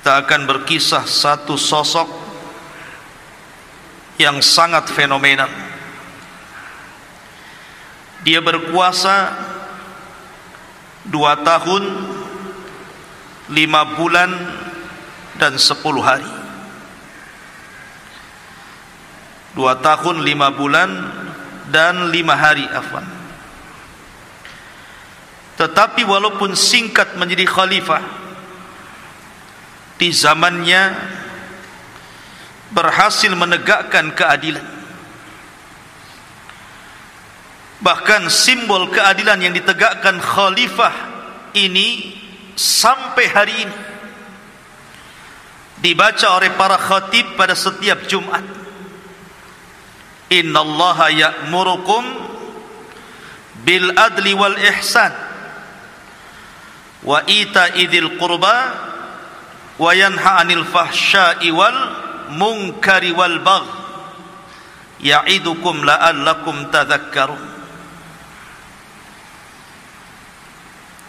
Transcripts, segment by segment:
kita akan berkisah satu sosok yang sangat fenomenal. Dia berkuasa 2 tahun 5 bulan dan 10 hari. 2 tahun 5 bulan dan 5 hari, afwan. Tetapi walaupun singkat menjadi khalifah, di zamannya berhasil menegakkan keadilan. Bahkan simbol keadilan yang ditegakkan khalifah ini sampai hari ini dibaca oleh para khatib pada setiap Jumat. Innallaha ya'murukum bil adli wal ihsan wa ita'i dzil qurba wa yanha 'anil fahsya'i wal munkari wal bagh ya'idukum la'allakum tadhakkarun.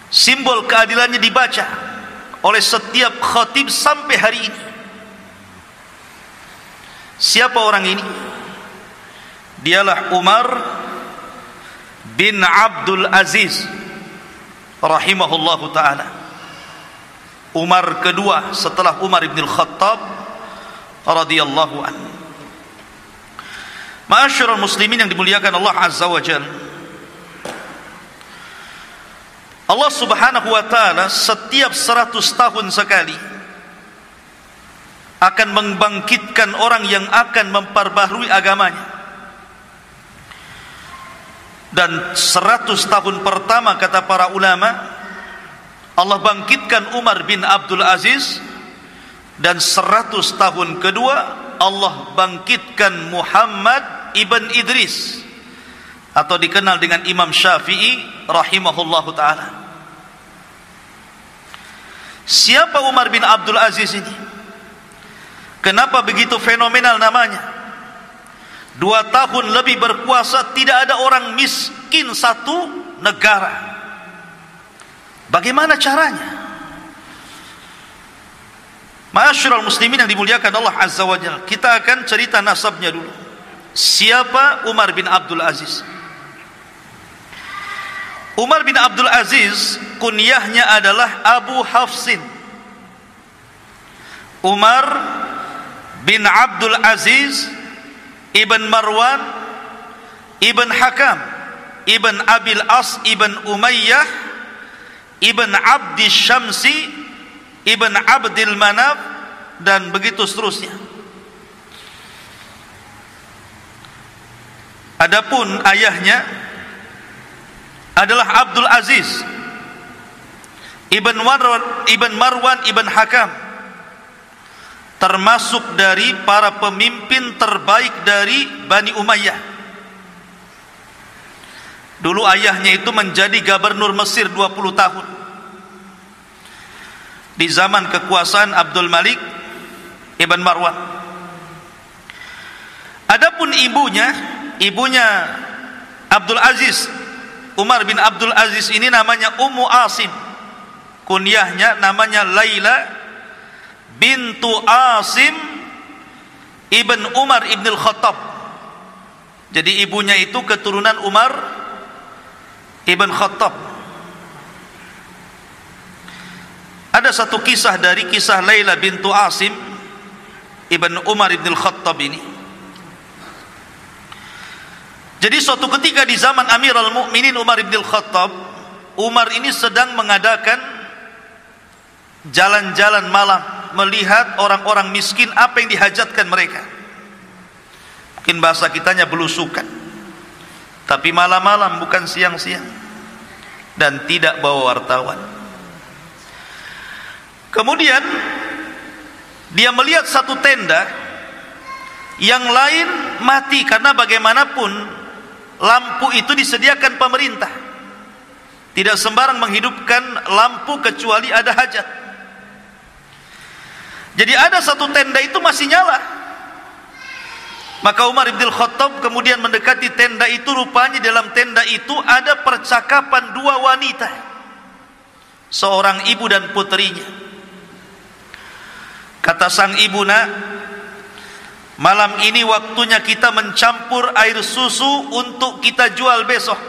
Simbol keadilannya dibaca oleh setiap khatib sampai hari ini. Siapa orang ini? Dialah Umar bin Abdul Aziz rahimahullahu ta'ala. Umar kedua setelah Umar ibn al-Khattab radhiyallahu anhu. Ma'asyiral muslimin yang dimuliakan Allah azza wa jalla, Allah subhanahu wa ta'ala setiap 100 tahun sekali akan membangkitkan orang yang akan memperbaharui agamanya. Dan 100 tahun pertama, kata para ulama, Allah bangkitkan Umar bin Abdul Aziz. Dan 100 tahun kedua Allah bangkitkan Muhammad ibn Idris, atau dikenal dengan Imam Syafi'i rahimahullahu ta'ala. Siapa Umar bin Abdul Aziz ini? Kenapa begitu fenomenal namanya? 2 tahun lebih berkuasa, tidak ada orang miskin satu negara. Bagaimana caranya? Ma'asyiral muslimin yang dimuliakan Allah azza wa jalla, kita akan cerita nasabnya dulu. Siapa Umar bin Abdul Aziz? Umar bin Abdul Aziz kunyahnya adalah Abu Hafsin. Umar bin Abdul Aziz ibn Marwan ibn Hakam ibn Abil As ibn Umayyah ibn Abdi Syamsi ibn Abdil Manaf, dan begitu seterusnya. Adapun ayahnya adalah Abdul Aziz ibn Marwan ibn Hakam, termasuk dari para pemimpin terbaik dari Bani Umayyah. Dulu ayahnya itu menjadi gubernur Mesir 20 tahun di zaman kekuasaan Abdul Malik ibn Marwan. Adapun ibunya Abdul Aziz, Umar bin Abdul Aziz ini namanya Ummu Asim. Kunyahnya namanya Laila bintu Asim ibn Umar ibn al-Khattab. Jadi ibunya itu keturunan Umar ibn Khattab. Ada satu kisah dari kisah Laila bintu Asim ibn Umar ibn al-Khattab ini. Jadi suatu ketika di zaman Amirul Mukminin Umar ibn al-Khattab, Umar ini sedang mengadakan jalan-jalan malam, melihat orang-orang miskin apa yang dihajatkan mereka. Mungkin bahasa kitanya belusukan, tapi malam-malam bukan siang-siang, dan tidak bawa wartawan. Kemudian dia melihat satu tenda yang lain mati, karena bagaimanapun lampu itu disediakan pemerintah. Tidak sembarang menghidupkan lampu kecuali ada hajat. Jadi ada satu tenda itu masih nyala. Maka Umar bin Khattab kemudian mendekati tenda itu. Rupanya dalam tenda itu ada percakapan 2 wanita, seorang ibu dan putrinya. Kata sang ibu, "Nak, malam ini waktunya kita mencampur air susu untuk kita jual besok.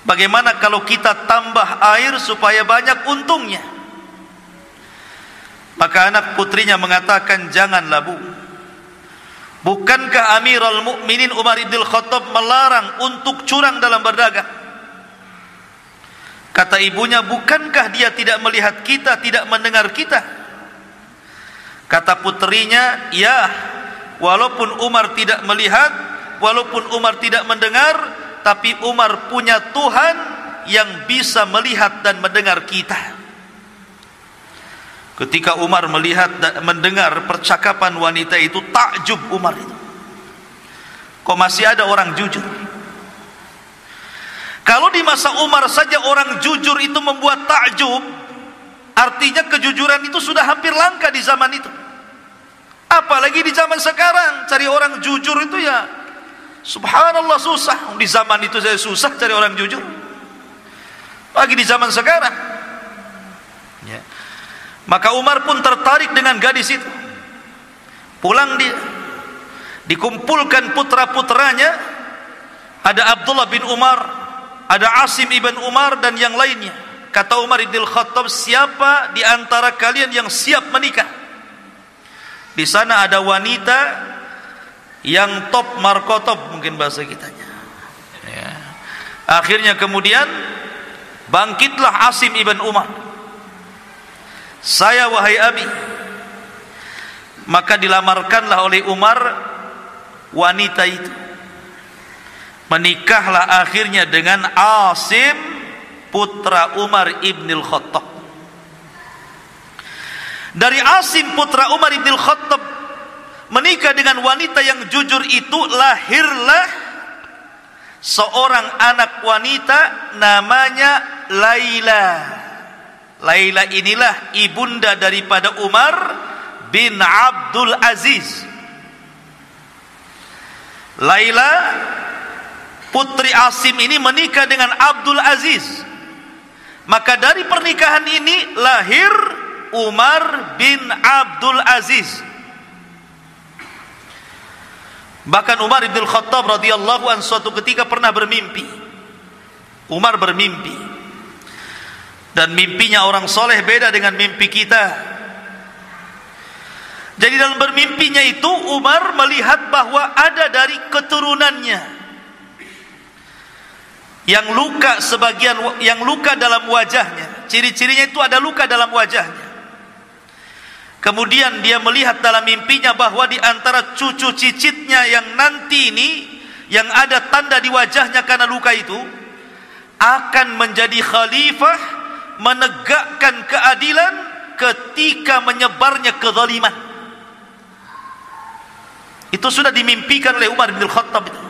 Bagaimana kalau kita tambah air supaya banyak untungnya?" Maka anak putrinya mengatakan, "Janganlah, Bu. Bukankah Amirul Mukminin Umar bin Khattab melarang untuk curang dalam berdagang?" Kata ibunya, "Bukankah dia tidak melihat kita, tidak mendengar kita?" Kata putrinya, "Ya, walaupun Umar tidak melihat, walaupun Umar tidak mendengar, tapi Umar punya Tuhan yang bisa melihat dan mendengar kita." Ketika Umar melihat dan mendengar percakapan wanita itu, takjub Umar itu. Kok masih ada orang jujur? Kalau di masa Umar saja orang jujur itu membuat takjub, artinya kejujuran itu sudah hampir langka di zaman itu. Apalagi di zaman sekarang, cari orang jujur itu ya subhanallah susah. Di zaman itu saya susah cari orang jujur, lagi di zaman sekarang ya. Maka Umar pun tertarik dengan gadis itu. Pulang dia, dikumpulkan putra-putranya, ada Abdullah bin Umar, ada Asim ibn Umar dan yang lainnya. Kata Umar bin Khattab, "Siapa di antara kalian yang siap menikah?" Di sana ada wanita yang top markotop, mungkin bahasa kitanya ya. Akhirnya kemudian bangkitlah Asim ibn Umar, "Saya wahai Abi." Maka dilamarkanlah oleh Umar wanita itu. Menikahlah akhirnya dengan Asim putra Umar ibn Khattab. Dari Asim putra Umar ibn Khattab menikah dengan wanita yang jujur itu, lahirlah seorang anak wanita namanya Laila. Laila inilah ibunda daripada Umar bin Abdul Aziz. Laila putri Asim ini menikah dengan Abdul Aziz. Maka dari pernikahan ini lahir Umar bin Abdul Aziz. Bahkan Umar bin Khattab radhiyallahu anhu suatu ketika pernah bermimpi. Umar bermimpi, dan mimpinya orang soleh beda dengan mimpi kita. Jadi dalam bermimpinya itu Umar melihat bahwa ada dari keturunannya yang luka, sebagian yang luka dalam wajahnya. Ciri-cirinya itu ada luka dalam wajahnya. Kemudian dia melihat dalam mimpinya bahwa di antara cucu cicitnya yang nanti ini, yang ada tanda di wajahnya karena luka itu, akan menjadi khalifah, menegakkan keadilan ketika menyebarnya kezaliman. Itu sudah dimimpikan oleh Umar bin Khattab itu.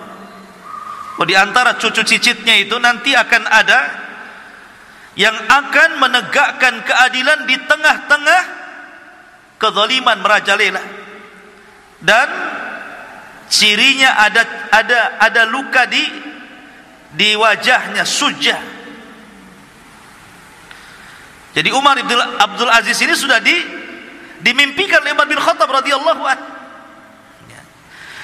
Oh, di antara cucu cicitnya itu nanti akan ada yang akan menegakkan keadilan di tengah-tengah kezaliman merajalela. Dan cirinya ada luka di wajahnya, sujah. Jadi Umar bin Abdul Aziz ini sudah dimimpikan oleh Umar bin Khattab radhiyallahu anhu.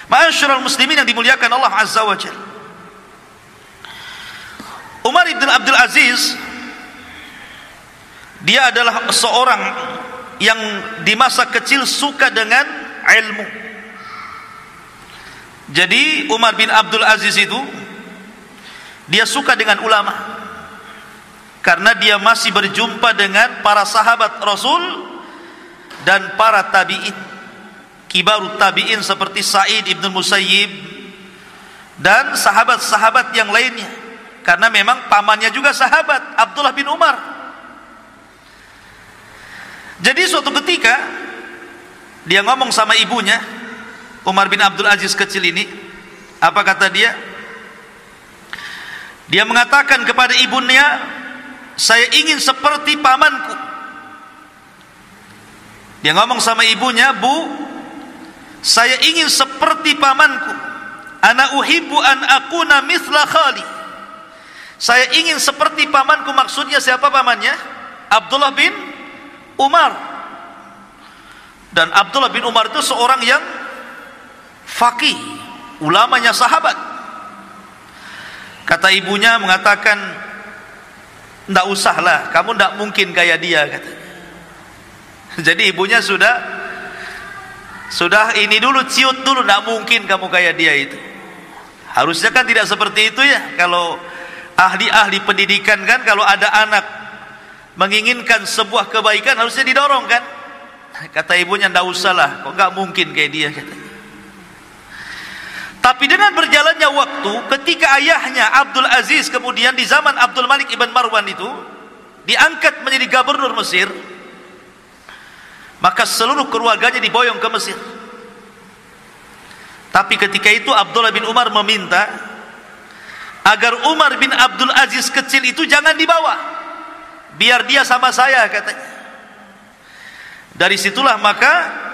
Ma'asyiral muslimin yang dimuliakan Allah Azza wa Jalla. Umar bin Abdul Aziz, dia adalah seorang yang di masa kecil suka dengan ilmu. Jadi Umar bin Abdul Aziz itu dia suka dengan ulama, karena dia masih berjumpa dengan para sahabat Rasul dan para tabi'in, kibarut tabi'in seperti Sa'id ibn Musayyib dan sahabat-sahabat yang lainnya, karena memang pamannya juga sahabat, Abdullah bin Umar. Jadi suatu ketika dia ngomong sama ibunya, Umar bin Abdul Aziz kecil ini, apa kata dia? Dia mengatakan kepada ibunya, "Saya ingin seperti pamanku." Dia ngomong sama ibunya, "Bu, saya ingin seperti pamanku. Ana uhibbu an akuna mithla khali." Saya ingin seperti pamanku. Maksudnya siapa pamannya? Abdullah bin Umar. Dan Abdullah bin Umar itu seorang yang faqih, ulamanya sahabat. Kata ibunya mengatakan, "Ndak usahlah, kamu ndak mungkin kayak dia," katanya. Jadi ibunya sudah ini dulu, ciut dulu, ndak mungkin kamu kayak dia itu. Harusnya kan tidak seperti itu ya. Kalau ahli-ahli pendidikan kan, kalau ada anak menginginkan sebuah kebaikan harusnya didorong kan. Kata ibunya, ndak usahlah, kok nggak mungkin kayak dia, katanya. Tapi dengan berjalannya waktu, ketika ayahnya Abdul Aziz kemudian di zaman Abdul Malik ibn Marwan itu diangkat menjadi gubernur Mesir, maka seluruh keluarganya diboyong ke Mesir. Tapi ketika itu Abdullah bin Umar meminta agar Umar bin Abdul Aziz kecil itu jangan dibawa, biar dia sama saya, katanya. Dari situlah maka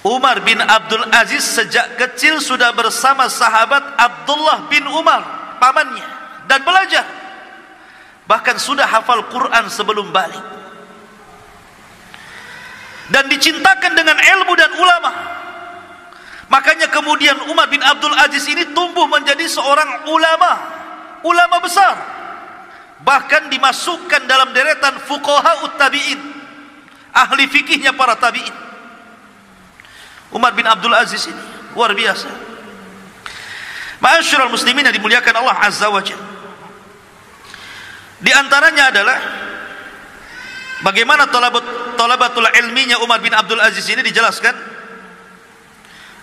Umar bin Abdul Aziz sejak kecil sudah bersama sahabat Abdullah bin Umar, pamannya, dan belajar. Bahkan sudah hafal Quran sebelum balik. Dan dicintakan dengan ilmu dan ulama. Makanya kemudian Umar bin Abdul Aziz ini tumbuh menjadi seorang ulama besar. Bahkan dimasukkan dalam deretan fuqaha tabi'in, ahli fikihnya para tabi'in. Umar bin Abdul Aziz ini luar biasa. Ma'asyiral muslimin yang dimuliakan Allah Azza wa Jalla. Di antaranya adalah bagaimana talabatul ilminya Umar bin Abdul Aziz ini dijelaskan.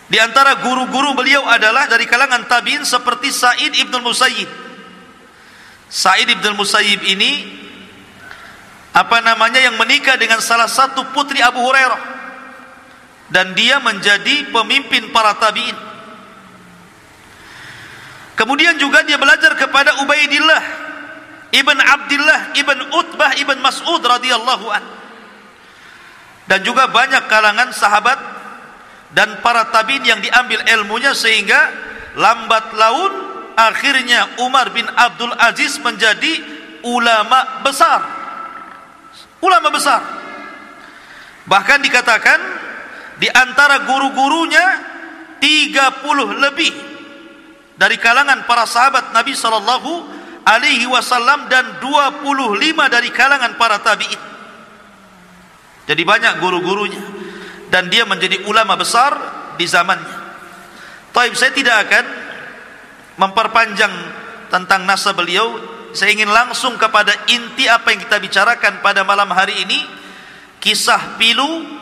Di antara guru-guru beliau adalah dari kalangan tabi'in seperti Sa'id ibn Musayyib. Sa'id ibn Musayyib ini yang menikah dengan salah satu putri Abu Hurairah. Dan dia menjadi pemimpin para tabi'in. Kemudian juga dia belajar kepada Ubaidillah ibn Abdillah ibn Utbah ibn Mas'ud radhiyallahu an. Dan juga banyak kalangan sahabat dan para tabi'in yang diambil ilmunya, sehingga lambat laun akhirnya Umar bin Abdul Aziz menjadi ulama besar. Bahkan dikatakan di antara guru-gurunya 30 lebih dari kalangan para sahabat Nabi sallallahu alaihi wasallam dan 25 dari kalangan para tabi'in. Jadi banyak guru-gurunya dan dia menjadi ulama besar di zamannya. Taib, saya tidak akan memperpanjang tentang nasab beliau. Saya ingin langsung kepada inti apa yang kita bicarakan pada malam hari ini. Kisah pilu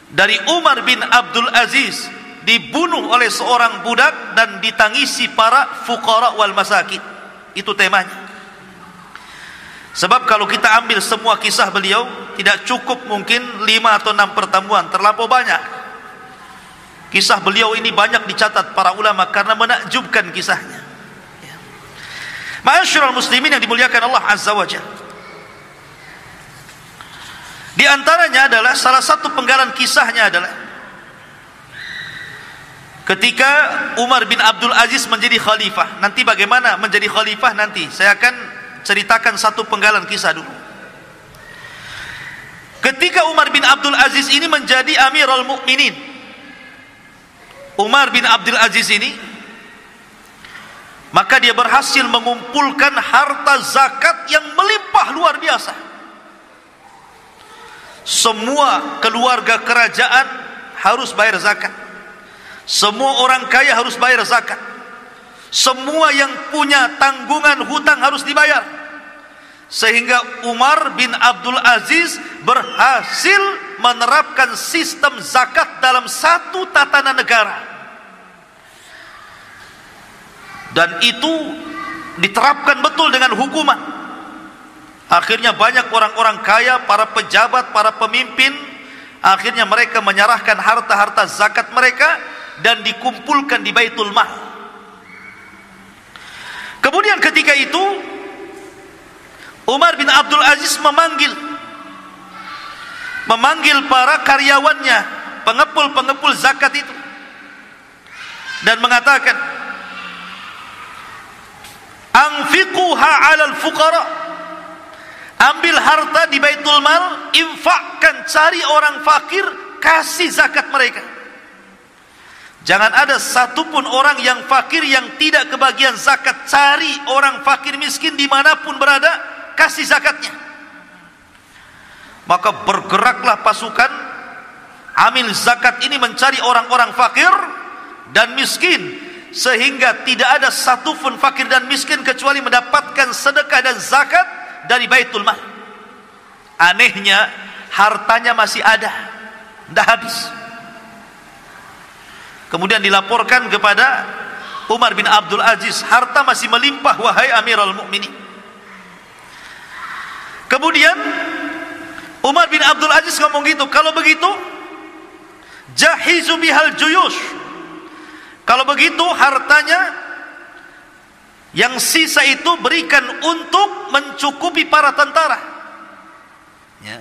dari Umar bin Abdul Aziz dibunuh oleh seorang budak dan ditangisi para fuqara wal masakin. Itu temanya. Sebab kalau kita ambil semua kisah beliau, tidak cukup mungkin 5 atau 6 pertemuan, terlampau banyak. Kisah beliau ini banyak dicatat para ulama karena menakjubkan kisahnya. Ma'asyiral muslimin yang dimuliakan Allah Azza wa Jalla. Di antaranya adalah salah satu penggalan kisahnya adalah ketika Umar bin Abdul Aziz menjadi khalifah. Nanti bagaimana menjadi khalifah nanti saya akan ceritakan satu penggalan kisah dulu. Ketika Umar bin Abdul Aziz ini menjadi Amirul Mukminin, Umar bin Abdul Aziz ini, maka dia berhasil mengumpulkan harta zakat yang melimpah luar biasa. Semua keluarga kerajaan harus bayar zakat. Semua orang kaya harus bayar zakat. Semua yang punya tanggungan hutang harus dibayar. Sehingga Umar bin Abdul Aziz berhasil menerapkan sistem zakat dalam satu tatanan negara. Dan itu diterapkan betul dengan hukuman. Akhirnya banyak orang-orang kaya, para pejabat, para pemimpin, akhirnya mereka menyerahkan harta-harta zakat mereka dan dikumpulkan di Baitul Mal. Kemudian ketika itu Umar bin Abdul Aziz memanggil para karyawannya, pengepul-pengepul zakat itu, dan mengatakan, "Anfiquha 'alal fuqara." ambil harta di Baitul Mal, infakkan, cari orang fakir, kasih zakat mereka. Jangan ada satupun orang yang fakir yang tidak kebagian zakat. Cari orang fakir miskin dimanapun berada, kasih zakatnya. Maka bergeraklah pasukan amil zakat ini mencari orang-orang fakir dan miskin, sehingga tidak ada satupun fakir dan miskin kecuali mendapatkan sedekah dan zakat dari Baitul Mal. Anehnya hartanya masih ada, tidak habis. Kemudian dilaporkan kepada Umar bin Abdul Aziz, harta masih melimpah wahai Amirul Mukminin. Kemudian Umar bin Abdul Aziz ngomong gitu, kalau begitu jahizu bihal juyush, kalau begitu hartanya yang sisa itu berikan untuk mencukupi para tentara, ya.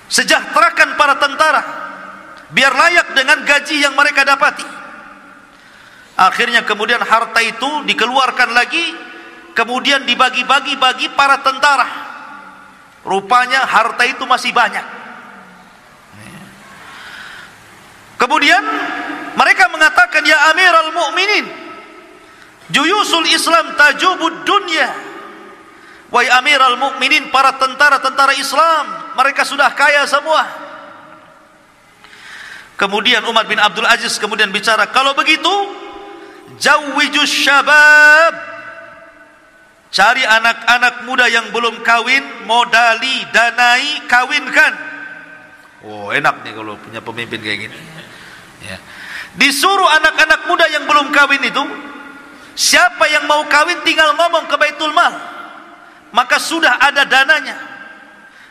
Sejahterakan para tentara biar layak dengan gaji yang mereka dapati. Akhirnya kemudian harta itu dikeluarkan lagi, kemudian dibagi-bagi bagi para tentara. Rupanya harta itu masih banyak. Kemudian mereka mengatakan, ya Amirul Mukminin, juyusul Islam tajubud dunya. Wahai Amirul Mukminin, para tentara-tentara Islam, mereka sudah kaya semua. Kemudian Umar bin Abdul Aziz kemudian bicara, kalau begitu jawwijus syabab, cari anak-anak muda yang belum kawin, modali, danai, kawinkan. Oh, enak nih kalau punya pemimpin kayak gini, ya. Disuruh anak-anak muda yang belum kawin itu, siapa yang mau kawin tinggal ngomong ke Baitul Mal, maka sudah ada dananya.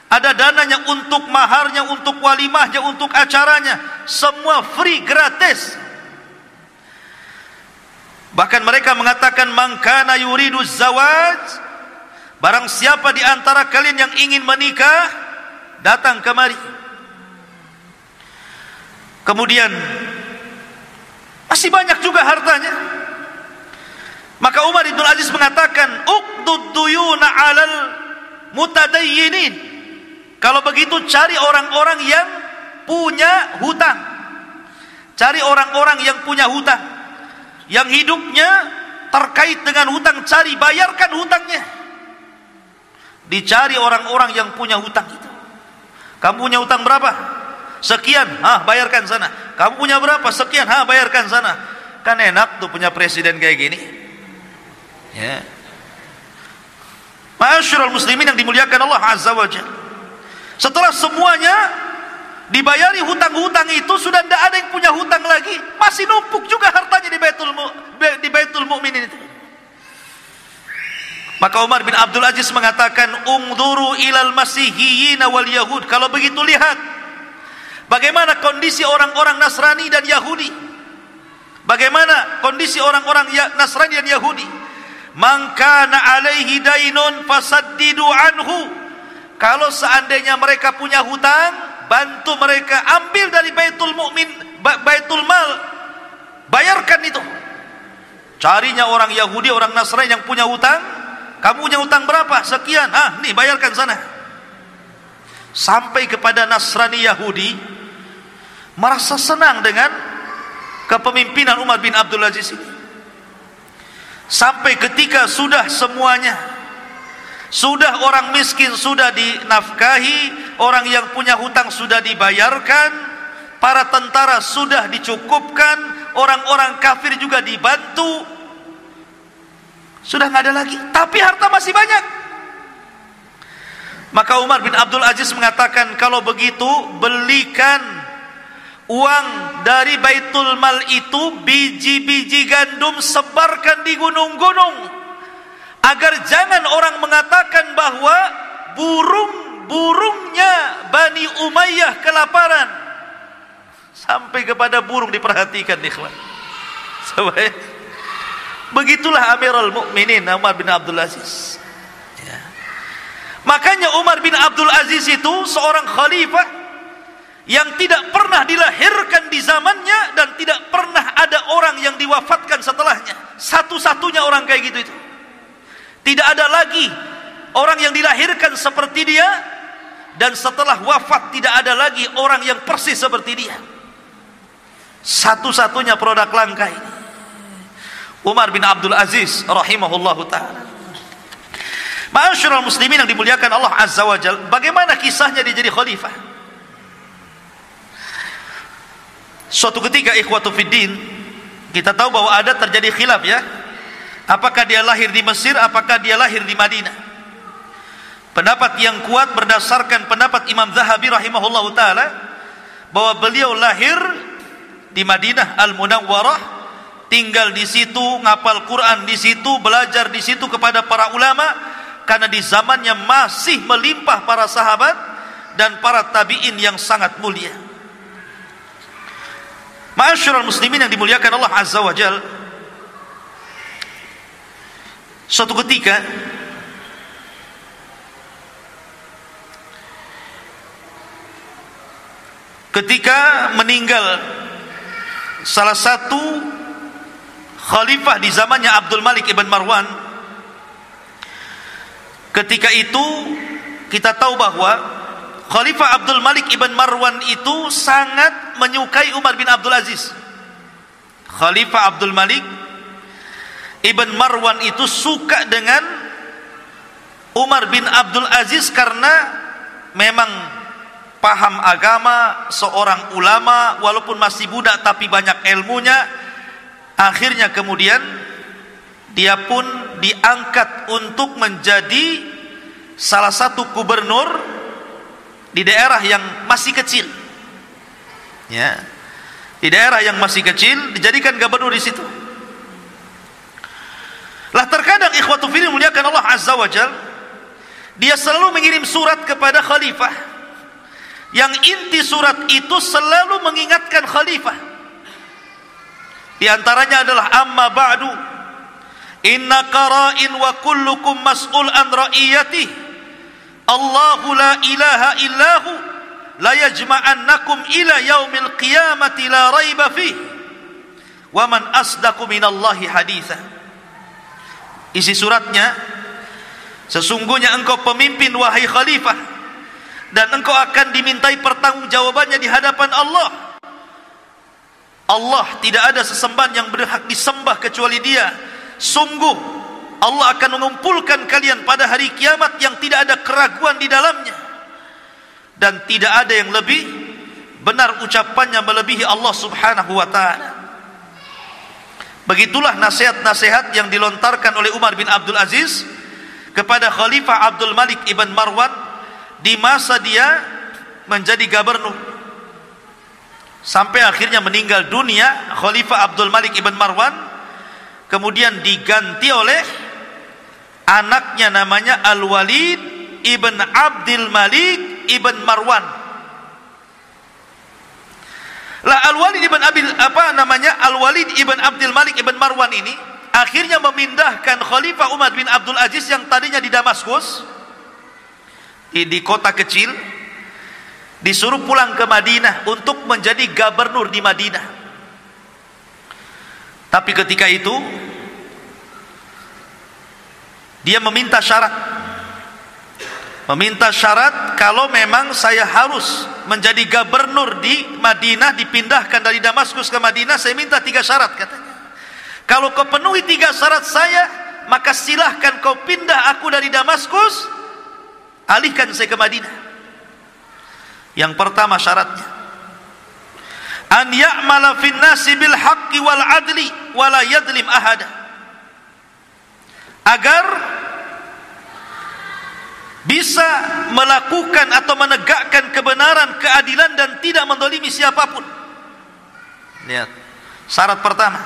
Ada dananya untuk maharnya, untuk walimahnya, untuk acaranya, semua free, gratis. Bahkan mereka mengatakan, man kana yuridu zawaj, barang siapa di antara kalian yang ingin menikah, datang kemari. Kemudian masih banyak juga hartanya. Maka Umar bin Aziz mengatakan, uqdud duyuna 'alal mutadayyinin. Kalau begitu cari orang-orang yang punya hutang. Cari orang-orang yang punya hutang, yang hidupnya terkait dengan hutang, cari, bayarkan hutangnya. Dicari orang-orang yang punya hutang itu. Kamu punya hutang berapa? Sekian, bayarkan sana. Kamu punya berapa? Sekian, bayarkan sana. Kan enak tuh punya presiden kayak gini, ya. Ma'asyiral muslimin yang dimuliakan Allah Azza wa Jalla, setelah semuanya dibayari hutang-hutang itu, sudah tidak ada yang punya hutang lagi, masih numpuk juga hartanya di Baitul Mukminin itu. Maka Umar bin Abdul Aziz mengatakan, ungduru ilal masihiyyin wal yahud. Kalau begitu lihat bagaimana kondisi orang-orang Nasrani dan Yahudi. Bagaimana kondisi orang-orang Nasrani dan Yahudi. Man kana alaihi dainun fasaddidu anhu. Kalau seandainya mereka punya hutang, bantu mereka, ambil dari Baitul Mal, bayarkan itu. Carinya orang Yahudi, orang Nasrani yang punya hutang. Kamu punya hutang berapa? Sekian. Nih bayarkan sana. Sampai kepada Nasrani Yahudi merasa senang dengan kepemimpinan Umar bin Abdul Aziz ini. Sampai ketika sudah semuanya, sudah orang miskin sudah dinafkahi, orang yang punya hutang sudah dibayarkan, para tentara sudah dicukupkan, orang-orang kafir juga dibantu, sudah nggak ada lagi, tapi harta masih banyak. Maka Umar bin Abdul Aziz mengatakan, kalau begitu belikan uang dari Baitul Mal itu, biji-biji gandum, sebarkan di gunung-gunung, agar jangan orang mengatakan bahwa burung-burungnya Bani Umayyah kelaparan. Sampai kepada burung diperhatikan, ikhwan. Begitulah Amirul Mukminin Umar bin Abdul Aziz, ya. Makanya Umar bin Abdul Aziz itu seorang khalifah yang tidak pernah dilahirkan di zamannya, dan tidak pernah ada orang yang diwafatkan setelahnya. Satu-satunya orang kayak gitu itu. Tidak ada lagi orang yang dilahirkan seperti dia, dan setelah wafat tidak ada lagi orang yang persis seperti dia. Satu-satunya produk langka ini Umar bin Abdul Aziz rahimahullahu ta'ala. Ma'asyiral muslimin yang dimuliakan Allah Azza wa Jalla, bagaimana kisahnya dia jadi khalifah? Suatu ketika ikhwatu fiddin, kita tahu bahwa ada terjadi khilaf ya, apakah dia lahir di Mesir, apakah dia lahir di Madinah. Pendapat yang kuat berdasarkan pendapat Imam Zahabi rahimahullahu ta'ala, bahwa beliau lahir di Madinah Al-Munawwarah, tinggal di situ, ngapal Quran di situ, belajar di situ kepada para ulama, karena di zamannya masih melimpah para sahabat dan para tabi'in yang sangat mulia. Ma'asyiral muslimin yang dimuliakan Allah Azza wa Jalla, suatu ketika meninggal salah satu khalifah di zamannya Abdul Malik ibn Marwan, ketika itu kita tahu bahwa Khalifah Abdul Malik ibn Marwan itu sangat menyukai Umar bin Abdul Aziz. Khalifah Abdul Malik ibn Marwan itu suka dengan Umar bin Abdul Aziz karena memang paham agama, seorang ulama, walaupun masih budak tapi banyak ilmunya. Akhirnya kemudian dia pun diangkat untuk menjadi salah satu gubernur di daerah yang masih kecil, ya, di daerah yang masih kecil dijadikan gubernur di situ. Lah terkadang ikhwatu fillah muliakan Allah Azza wa Jalla, dia selalu mengirim surat kepada khalifah, yang inti surat itu selalu mengingatkan khalifah. Di antaranya adalah amma ba'du inna qara'in wa kullukum mas'ul an ra'iyatihi Allahu la ilaha illahu la yajma'annakum ila yaumil qiyamati la raiba fihi wa man asdaqu minallahi haditha. Isi suratnya, sesungguhnya engkau pemimpin wahai khalifah, dan engkau akan dimintai pertanggungjawabannya di hadapan Allah. Allah tidak ada sesembahan yang berhak disembah kecuali Dia. Sungguh Allah akan mengumpulkan kalian pada hari kiamat yang tidak ada keraguan di dalamnya, dan tidak ada yang lebih benar ucapannya melebihi Allah subhanahu wa ta'ala. Begitulah nasihat-nasihat yang dilontarkan oleh Umar bin Abdul Aziz kepada Khalifah Abdul Malik ibn Marwan di masa dia menjadi gubernur, sampai akhirnya meninggal dunia Khalifah Abdul Malik ibn Marwan, kemudian diganti oleh anaknya namanya Al-Walid ibn Abdul Malik ibn Marwan. Lah Al-Walid ibn Al-Walid ibn Abdul Malik ibn Marwan ini akhirnya memindahkan Khalifah Umar bin Abdul Aziz yang tadinya di Damaskus, di kota kecil, disuruh pulang ke Madinah untuk menjadi gubernur di Madinah. Tapi ketika itu dia meminta syarat, kalau memang saya harus menjadi gubernur di Madinah, dipindahkan dari Damaskus ke Madinah, saya minta 3 syarat katanya. Kalau kau penuhi 3 syarat saya, maka silahkan kau pindah aku dari Damaskus, alihkan saya ke Madinah. Yang pertama syaratnya, an ya'mala fin nasi bil haqqi wal adli wa la yadlim ahada, agar bisa melakukan atau menegakkan kebenaran, keadilan, dan tidak mendolimi siapapun. Lihat, syarat pertama.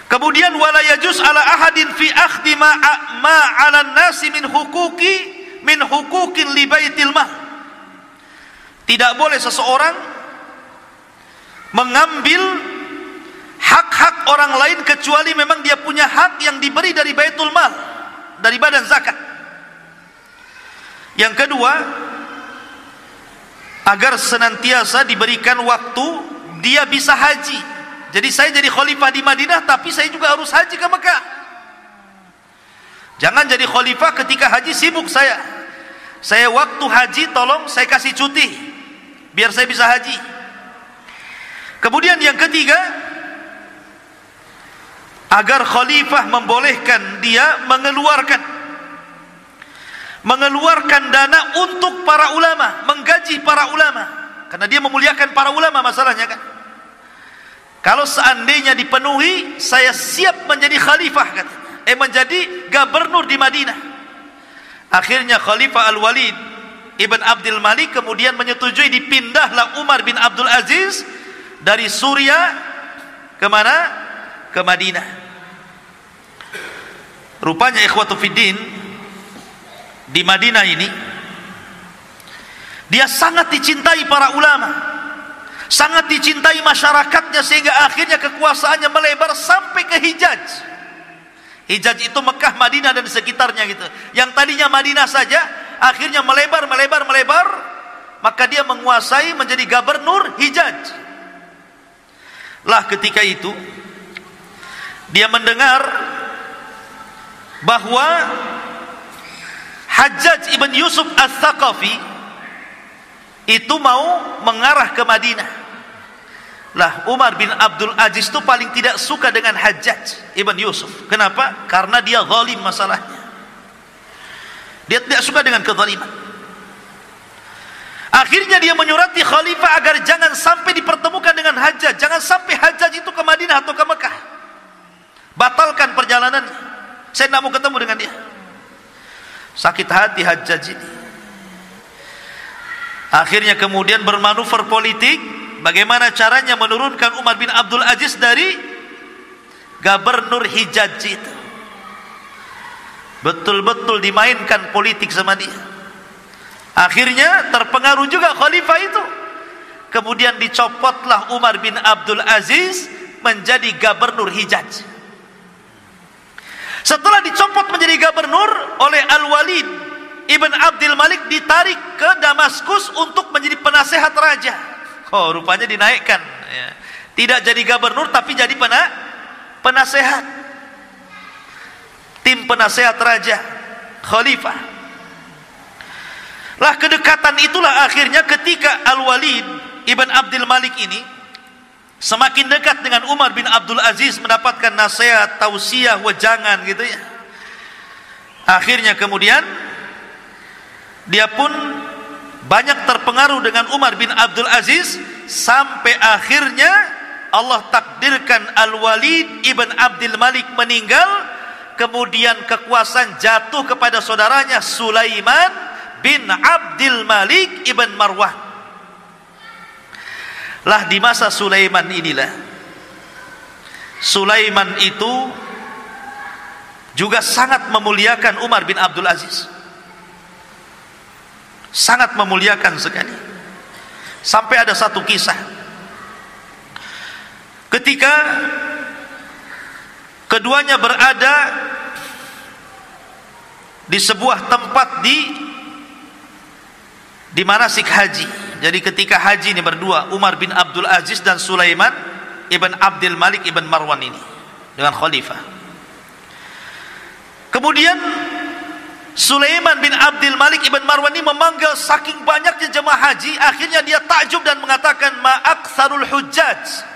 Kemudian wala yajuz ala ahadin fi akhdi ma 'ala an-nasi min huquqin li baitil mal. Tidak boleh seseorang mengambil hak-hak orang lain kecuali memang dia punya hak yang diberi dari baitul mal, dari badan zakat. Yang kedua, agar senantiasa diberikan waktu dia bisa haji. Jadi saya jadi khalifah di Madinah, tapi saya juga harus haji ke Mekah. Jangan jadi khalifah ketika haji sibuk saya. Saya waktu haji tolong saya kasih cuti biar saya bisa haji. Kemudian yang ketiga, agar khalifah membolehkan dia mengeluarkan dana untuk para ulama, menggaji para ulama, karena dia memuliakan para ulama masalahnya kan. Kalau seandainya dipenuhi, saya siap menjadi khalifah katanya. Menjadi gubernur di Madinah. Akhirnya Khalifah Al-Walid Ibn Abdul Malik kemudian menyetujui dipindahlah Umar bin Abdul Aziz dari Suriah ke mana? Ke Madinah. Rupanya ikhwatu fiddin, di Madinah ini dia sangat dicintai para ulama, sangat dicintai masyarakatnya, sehingga akhirnya kekuasaannya melebar sampai ke Hijaz. Hijaz itu Mekah, Madinah dan sekitarnya gitu. Yang tadinya Madinah saja akhirnya melebar. Maka dia menguasai menjadi gubernur Hijaz. Lah ketika itu dia mendengar bahwa Hajjaj ibn Yusuf Al-Thaqafi itu mau mengarah ke Madinah. Lah Umar bin Abdul Aziz itu paling tidak suka dengan Hajjaj ibn Yusuf. Kenapa? Karena dia zalim masalahnya. Dia tidak suka dengan kezaliman. Akhirnya dia menyurati khalifah agar jangan sampai dipertemukan dengan Hajjaj, jangan sampai Hajjaj itu ke Madinah atau ke Mekah. Batalkan perjalanan. Saya tidak mau ketemu dengan dia. Sakit hati Hajjaj ini. Akhirnya kemudian bermanuver politik, bagaimana caranya menurunkan Umar bin Abdul Aziz dari gubernur Hijaz itu. Betul-betul dimainkan politik sama dia. Akhirnya terpengaruh juga khalifah itu. Kemudian dicopotlah Umar bin Abdul Aziz menjadi gubernur Hijaz. Setelah dicopot menjadi gubernur oleh Al-Walid Ibn Abdul Malik, ditarik ke Damaskus untuk menjadi penasehat raja. Oh, rupanya dinaikkan ya. Tidak jadi gubernur tapi jadi penasehat. Tim penasehat raja, khalifah. Lah kedekatan itulah akhirnya ketika Al-Walid Ibn Abdul Malik ini semakin dekat dengan Umar bin Abdul Aziz, mendapatkan nasihat, tausiah, wejangan gitu ya. Akhirnya kemudian dia pun banyak terpengaruh dengan Umar bin Abdul Aziz, sampai akhirnya Allah takdirkan Al-Walid Ibn Abdul Malik meninggal. Kemudian kekuasaan jatuh kepada saudaranya Sulaiman bin Abdul Malik Ibn Marwan. Lah di masa Sulaiman inilah, Sulaiman itu juga sangat memuliakan Umar bin Abdul Aziz. Sangat memuliakan sekali. Sampai ada satu kisah ketika keduanya berada di sebuah tempat di manasik haji. Jadi ketika haji ini berdua, Umar bin Abdul Aziz dan Sulaiman Ibn Abdul Malik Ibn Marwan ini dengan khalifah. Kemudian Sulaiman bin Abdul Malik Ibn Marwan ini memanggil saking banyaknya jemaah haji. Akhirnya dia takjub dan mengatakan, ma aktsarul hujjaj.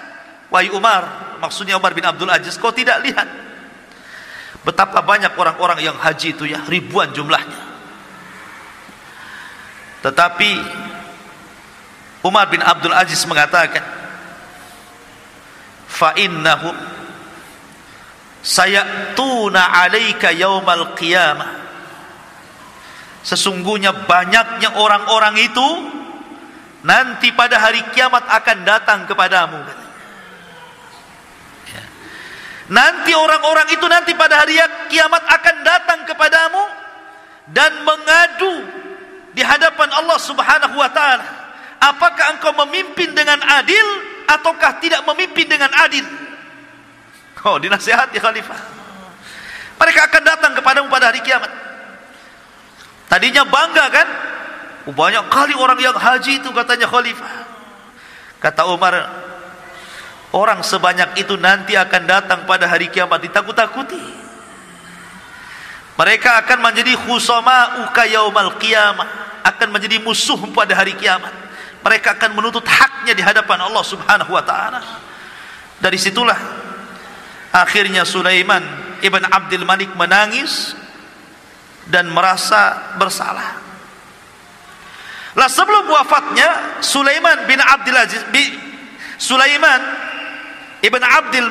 Wahai Umar, maksudnya Umar bin Abdul Aziz, kau tidak lihat betapa banyak orang-orang yang haji itu ya, ribuan jumlahnya. Tetapi Umar bin Abdul Aziz mengatakan, fa innahum sayatuna alaika yaumal qiyamah. Sesungguhnya banyaknya orang-orang itu nanti pada hari kiamat akan datang kepadamu. Ya. Nanti orang-orang itu nanti pada hari kiamat akan datang kepadamu dan mengadu di hadapan Allah Subhanahu wa taala. Apakah engkau memimpin dengan adil ataukah tidak memimpin dengan adil? Oh, dinasihati khalifah. Mereka akan datang kepadamu pada hari kiamat. Tadinya bangga kan? Banyak kali orang yang haji itu, katanya khalifah. Kata Umar, orang sebanyak itu nanti akan datang pada hari kiamat ditakut-takuti. Mereka akan menjadi khusama'uka yaumal qiyamah, akan menjadi musuh pada hari kiamat. Mereka akan menuntut haknya di hadapan Allah Subhanahu wa taala. Dari situlah akhirnya Sulaiman ibn Abdul Malik menangis dan merasa bersalah. Lah sebelum wafatnya Sulaiman bin Abdul Aziz, Sulaiman ibn Abdul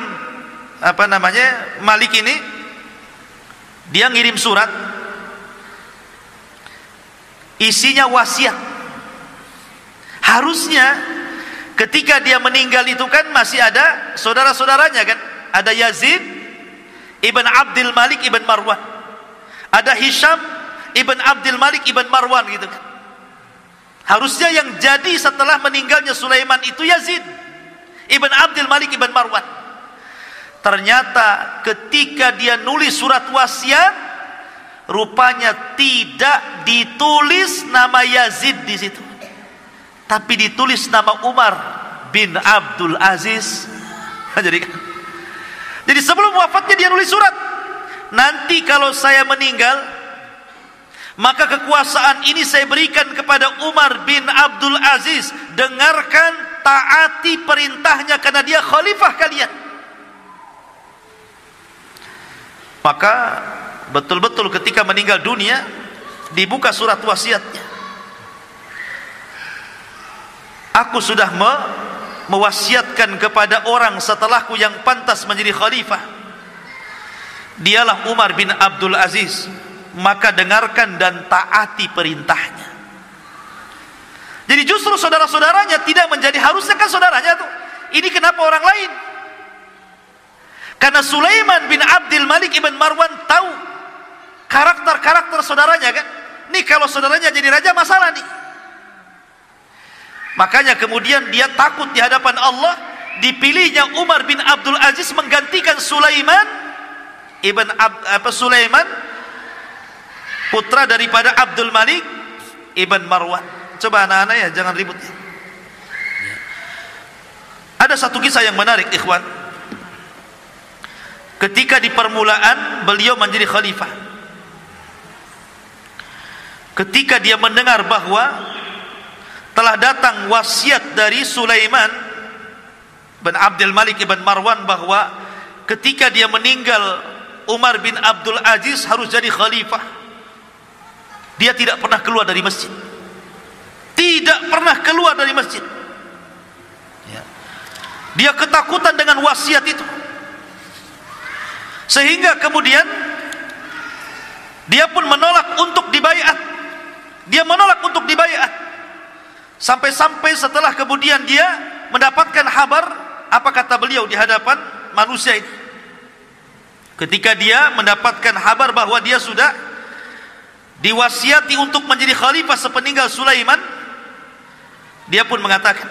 Malik ini, dia ngirim surat, isinya wasiat. Harusnya ketika dia meninggal itu kan masih ada saudara-saudaranya kan, ada Yazid ibn Abdul Malik ibn Marwan, ada Hisham ibn Abdul Malik ibn Marwan gitu kan. Harusnya yang jadi setelah meninggalnya Sulaiman itu Yazid ibn Abdul Malik ibn Marwan. Ternyata ketika dia nulis surat wasiat, rupanya tidak ditulis nama Yazid di situ, tapi ditulis nama Umar bin Abdul Aziz. Jadi sebelum wafatnya dia nulis surat, nanti kalau saya meninggal, maka kekuasaan ini saya berikan kepada Umar bin Abdul Aziz. Dengarkan, taati perintahnya karena dia khalifah kalian. Maka betul-betul ketika meninggal dunia, dibuka surat wasiatnya. Aku sudah mewasiatkan kepada orang setelahku yang pantas menjadi khalifah, dialah Umar bin Abdul Aziz, maka dengarkan dan taati perintahnya. Jadi justru saudara-saudaranya tidak menjadi, harusnya kan saudaranya tuh, ini kenapa orang lain? Karena Sulaiman bin Abdul Malik ibn Marwan tahu karakter-karakter saudaranya kan. Nih kalau saudaranya jadi raja masalah nih. Makanya kemudian dia takut di hadapan Allah, dipilihnya Umar bin Abdul Aziz menggantikan Sulaiman putra daripada Abdul Malik ibn Marwan. Coba anak-anak ya, jangan ribut ya. Ada satu kisah yang menarik ikhwan. Ketika di permulaan beliau menjadi khalifah, ketika dia mendengar bahwa telah datang wasiat dari Sulaiman bin Abdul Malik ibn Marwan bahwa ketika dia meninggal Umar bin Abdul Aziz harus jadi khalifah, dia tidak pernah keluar dari masjid. Tidak pernah keluar dari masjid. Dia ketakutan dengan wasiat itu. Sehingga kemudian dia pun menolak untuk dibaiat. Dia menolak untuk dibaiat. Sampai-sampai setelah kemudian dia mendapatkan kabar, apa kata beliau di hadapan manusia ini? Ketika dia mendapatkan kabar bahwa dia sudah diwasiati untuk menjadi khalifah sepeninggal Sulaiman, dia pun mengatakan,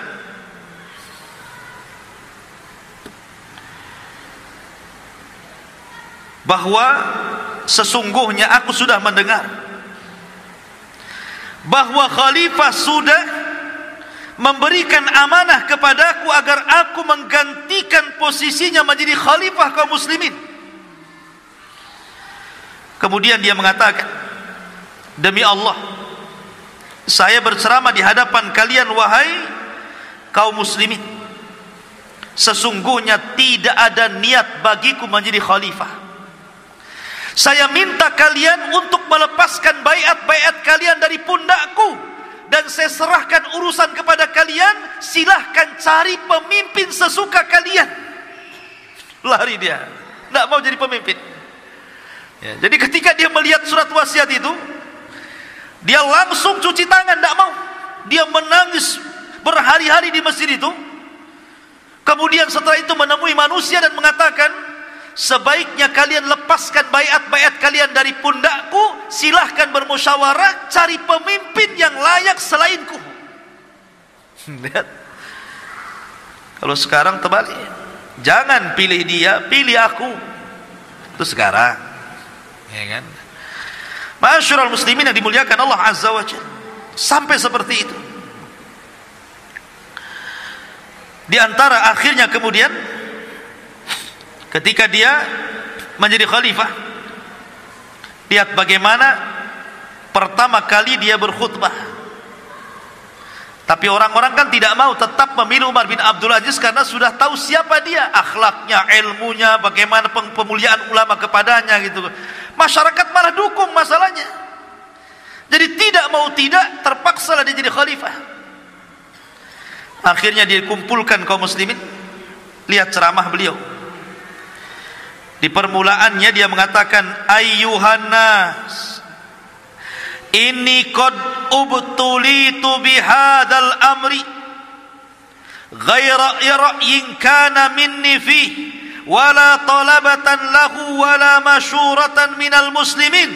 bahwa sesungguhnya aku sudah mendengar bahwa khalifah sudah memberikan amanah kepadaku agar aku menggantikan posisinya menjadi khalifah kaum muslimin. Kemudian dia mengatakan, demi Allah, saya berceramah di hadapan kalian wahai kaum muslimin, sesungguhnya tidak ada niat bagiku menjadi khalifah. Saya minta kalian untuk melepaskan baiat-baiat kalian dari pundakku, dan saya serahkan urusan kepada kalian. Silahkan cari pemimpin sesuka kalian. Lari dia, tidak mau jadi pemimpin. Ya, jadi ketika dia melihat surat wasiat itu, dia langsung cuci tangan, tidak mau. Dia menangis berhari-hari di masjid itu. Kemudian setelah itu menemui manusia dan mengatakan, sebaiknya kalian lepaskan baiat-baiat kalian dari pundakku, silahkan bermusyawarah, cari pemimpin yang layak selainku. Lihat, kalau sekarang terbalik, jangan pilih dia, pilih aku. Itu sekarang, ya kan? Ma'asyiral muslimin yang dimuliakan Allah Azza wa Jalla, sampai seperti itu. Di antara akhirnya kemudian ketika dia menjadi khalifah, Lihat bagaimana pertama kali dia berkhutbah. Tapi orang-orang kan tidak mau, tetap memilih Umar bin Abdul Aziz karena sudah tahu siapa dia, akhlaknya, ilmunya, bagaimana pemuliaan ulama kepadanya gitu. Masyarakat malah dukung masalahnya. Jadi tidak mau tidak, terpaksalah dia jadi khalifah. Akhirnya dia kumpulkan kaum muslimin. Lihat ceramah beliau. Di permulaannya dia mengatakan, ayyuhan nas, inni qad ubtulitu bihadzal amri ghaira ra'yin kana minni fih wala talabatan lahu wala masyuratan minal muslimin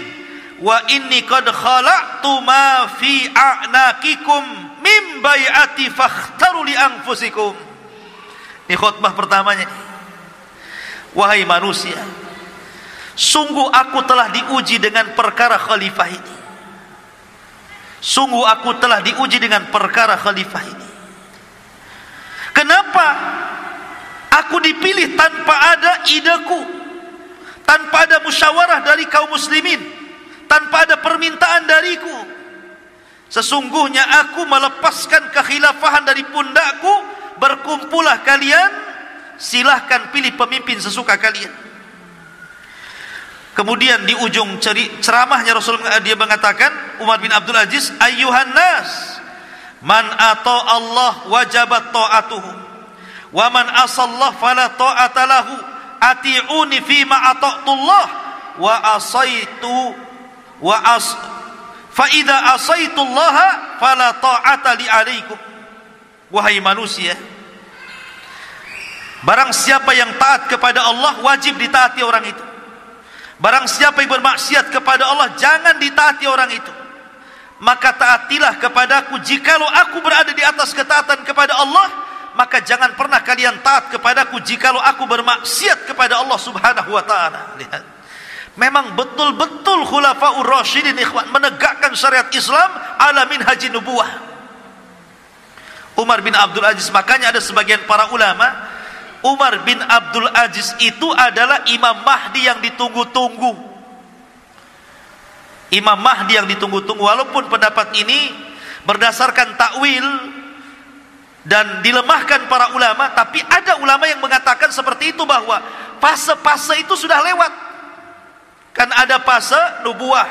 wa inni qad khala'tu ma fi a'naqikum min bai'ati fakhtaru li anfusikum. Ini khutbah pertamanya. Wahai manusia, sungguh aku telah diuji dengan perkara khalifah ini. Sungguh aku telah diuji dengan perkara khalifah ini. Kenapa aku dipilih tanpa ada ideku, tanpa ada musyawarah dari kaum muslimin, tanpa ada permintaan dariku? Sesungguhnya aku melepaskan kekhilafahan dari pundakku. Berkumpullah kalian, silahkan pilih pemimpin sesuka kalian. Kemudian di ujung ceramahnya Rasulullah dia mengatakan, Umar bin Abdul Aziz, ayyuhan nas, man ata Allah wajabat ta'atuhu wa man asallah fala ta'ata lahu, ati'uni fima ata'tullah wa asaitu wa as fa idza asaitullaha fala ta'ata li alaikum. Wahai manusia, barang siapa yang taat kepada Allah, wajib ditaati orang itu. Barang siapa yang bermaksiat kepada Allah, jangan ditaati orang itu. Maka taatilah kepadaku. Jikalau aku berada di atas ketaatan kepada Allah, maka jangan pernah kalian taat kepadaku jikalau aku bermaksiat kepada Allah subhanahu wa ta'ala. Lihat, memang betul-betul khulafaur rasyidin ikhwan menegakkan syariat Islam ala minhaji nubuwah. Umar bin Abdul Aziz, makanya ada sebagian para ulama, Umar bin Abdul Aziz itu adalah Imam Mahdi yang ditunggu-tunggu. Imam Mahdi yang ditunggu-tunggu. Walaupun pendapat ini berdasarkan takwil dan dilemahkan para ulama, tapi ada ulama yang mengatakan seperti itu, bahwa fase-fase itu sudah lewat. Kan ada fase nubuah,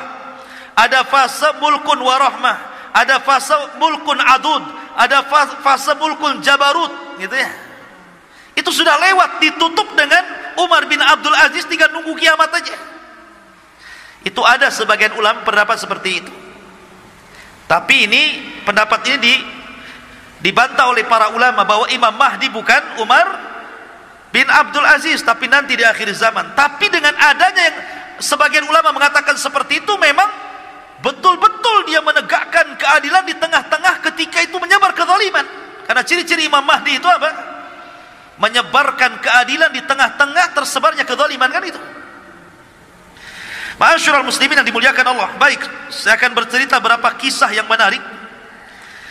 ada fase mulkun warahmah, ada fase mulkun adud, ada fase mulkun jabarut, gitu ya. Itu sudah lewat, ditutup dengan Umar bin Abdul Aziz, tinggal nunggu kiamat aja. Itu ada sebagian ulama pendapat seperti itu. Tapi ini pendapat ini dibantah oleh para ulama bahwa Imam Mahdi bukan Umar bin Abdul Aziz, tapi nanti di akhir zaman. Tapi dengan adanya yang sebagian ulama mengatakan seperti itu, memang betul-betul dia menegakkan keadilan di tengah-tengah ketika itu menyebar kezaliman. Karena ciri-ciri Imam Mahdi itu apa? Menyebarkan keadilan di tengah-tengah tersebarnya kezaliman, kan itu. Ma'asyiral muslimin yang dimuliakan Allah. Baik, saya akan bercerita beberapa kisah yang menarik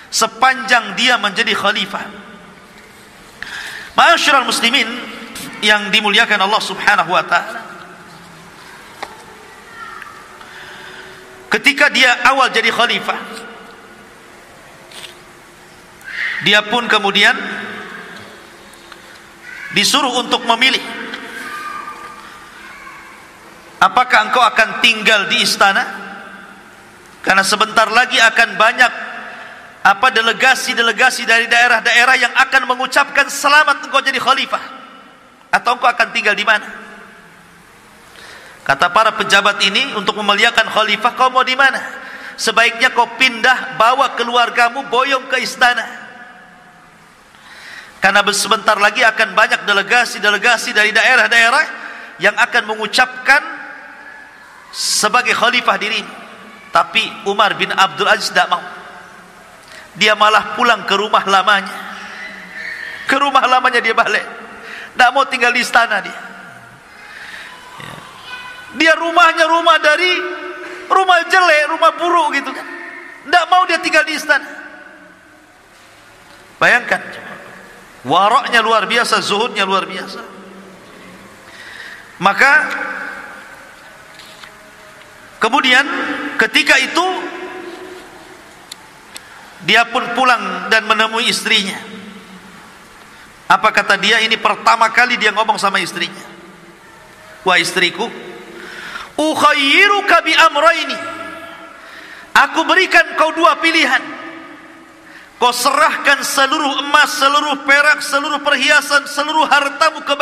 sepanjang dia menjadi khalifah. Ma'asyiral muslimin yang dimuliakan Allah subhanahu wa ta'ala, ketika dia awal jadi khalifah, dia pun kemudian disuruh untuk memilih, apakah engkau akan tinggal di istana? Karena sebentar lagi akan banyak delegasi-delegasi dari daerah-daerah yang akan mengucapkan selamat engkau jadi khalifah, atau engkau akan tinggal di mana? Kata para pejabat ini untuk memuliakan khalifah, kau mau di mana? Sebaiknya kau pindah, bawa keluargamu, boyong ke istana. Karena sebentar lagi akan banyak delegasi-delegasi dari daerah-daerah yang akan mengucapkan sebagai khalifah dirimu. Tapi Umar bin Abdul Aziz tidak mau. Dia malah pulang ke rumah lamanya. Ke rumah lamanya dia balik. Tidak mau tinggal di istana dia. Dia rumahnya rumah jelek, rumah buruk gitu kan. Tidak mau dia tinggal di istana. Bayangkan, waraknya luar biasa, zuhudnya luar biasa. Maka Kemudian ketika itu dia pun pulang dan menemui istrinya. Apa kata dia? Ini pertama kali dia ngomong sama istrinya. Wah istriku, ukhayyiruka bi amrayni. Aku berikan kau dua pilihan. Kau serahkan seluruh emas, seluruh perak, seluruh perhiasan, seluruh hartamu ke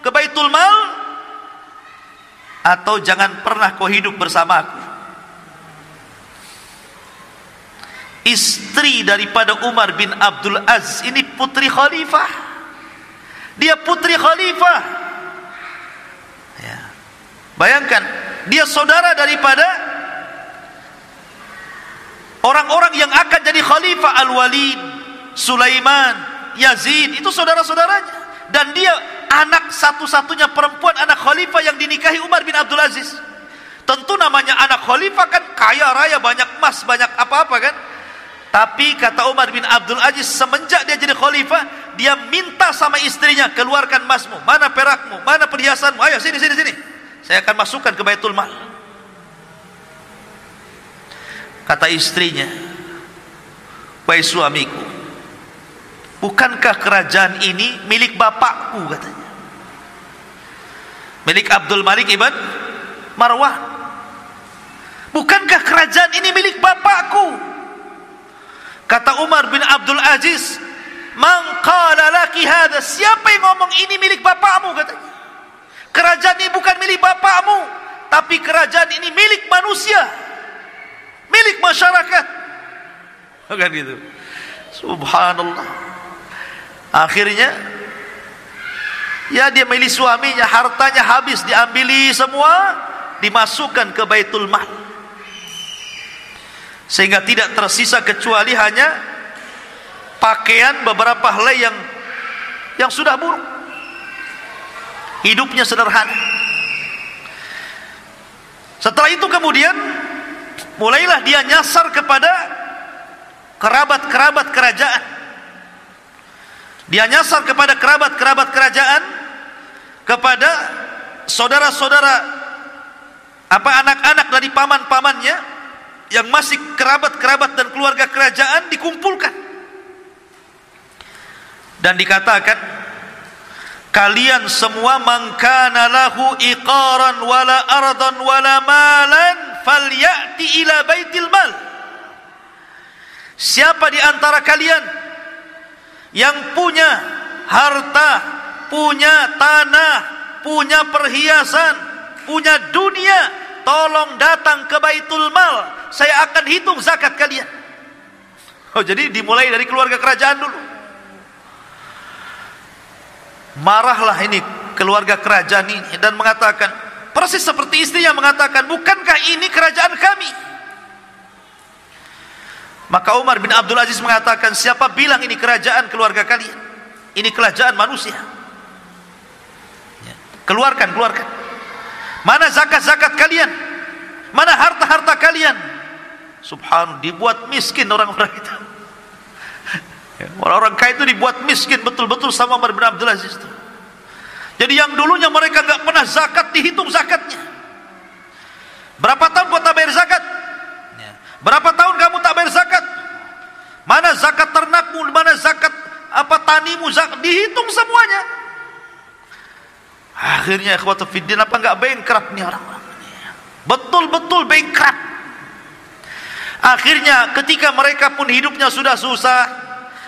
Baitul Mal, atau jangan pernah kau hidup bersama aku. Istri daripada Umar bin Abdul Aziz ini putri khalifah. Dia putri khalifah. Ya. Bayangkan, dia saudara daripada orang-orang yang akan jadi khalifah. Al-Walid, Sulaiman, Yazid, itu saudara-saudaranya. Dan dia anak satu-satunya perempuan, anak khalifah yang dinikahi Umar bin Abdul Aziz. Tentu namanya anak khalifah kan kaya raya, banyak emas, banyak apa-apa kan. Tapi kata Umar bin Abdul Aziz, semenjak dia jadi khalifah, dia minta sama istrinya, keluarkan emasmu, mana perakmu, mana perhiasanmu, ayo sini, saya akan masukkan ke Baitul Mal. Kata istrinya, wahai suamiku, bukankah kerajaan ini milik bapakku, katanya, milik Abdul Malik ibn Marwan. Bukankah kerajaan ini milik bapakku? Kata Umar bin Abdul Aziz, man qala laki hadha, siapa yang ngomong ini milik bapakmu, katanya. Kerajaan ini bukan milik bapakmu, tapi kerajaan ini milik manusia, milik masyarakat. Kan gitu. Subhanallah. Akhirnya ya dia milih suaminya, hartanya habis, diambili semua, dimasukkan ke Baitul Mal, sehingga tidak tersisa kecuali hanya pakaian, beberapa helai yang sudah buruk. Hidupnya sederhana. Setelah itu kemudian mulailah dia nyasar kepada kerabat-kerabat kerajaan. Dia nyasar kepada kerabat-kerabat kerajaan, kepada saudara-saudara, anak-anak dari paman-pamannya yang masih kerabat-kerabat dan keluarga kerajaan, dikumpulkan dan dikatakan, kalian semua, man kana lahu iqaran wala ardan wala malan falyati ila Baitul Mal. Siapa di antara kalian yang punya harta, punya tanah, punya perhiasan, punya dunia, tolong datang ke Baitul Mal, saya akan hitung zakat kalian. Oh, jadi dimulai dari keluarga kerajaan dulu. Marahlah ini keluarga kerajaan ini dan mengatakan, persis seperti istrinya mengatakan, bukankah ini kerajaan kami? Maka Umar bin Abdul Aziz mengatakan, siapa bilang ini kerajaan keluarga kalian? Ini kerajaan manusia. Keluarkan. Mana zakat-zakat kalian? Mana harta-harta kalian? Subhanallah, dibuat miskin orang-orang itu. Orang-orang kaya itu dibuat miskin betul-betul sama Umar bin Abdul Aziz itu. Jadi yang dulunya mereka nggak pernah zakat, dihitung zakatnya. Berapa tahun kau tak bayar zakat? Berapa tahun kamu tak bayar zakat? Mana zakat ternakmu, mana zakat tanimu, dihitung semuanya. Akhirnya ikhwatu fiddin, apa nggak bankrupt nih orang-orang? Betul-betul bankrupt. Akhirnya ketika mereka pun hidupnya sudah susah,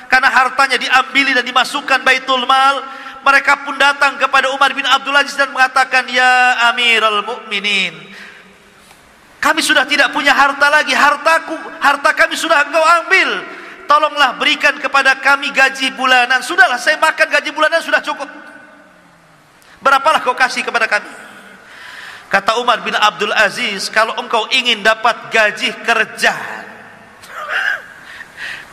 karena hartanya diambili dan dimasukkan Baitul Mal, mereka pun datang kepada Umar bin Abdul Aziz dan mengatakan, ya Amirul Mukminin, kami sudah tidak punya harta lagi, harta kami sudah engkau ambil, tolonglah berikan kepada kami gaji bulanan. Sudahlah, saya makan gaji bulanan sudah cukup, berapalah kau kasih kepada kami? Kata Umar bin Abdul Aziz, kalau engkau ingin dapat gaji kerja,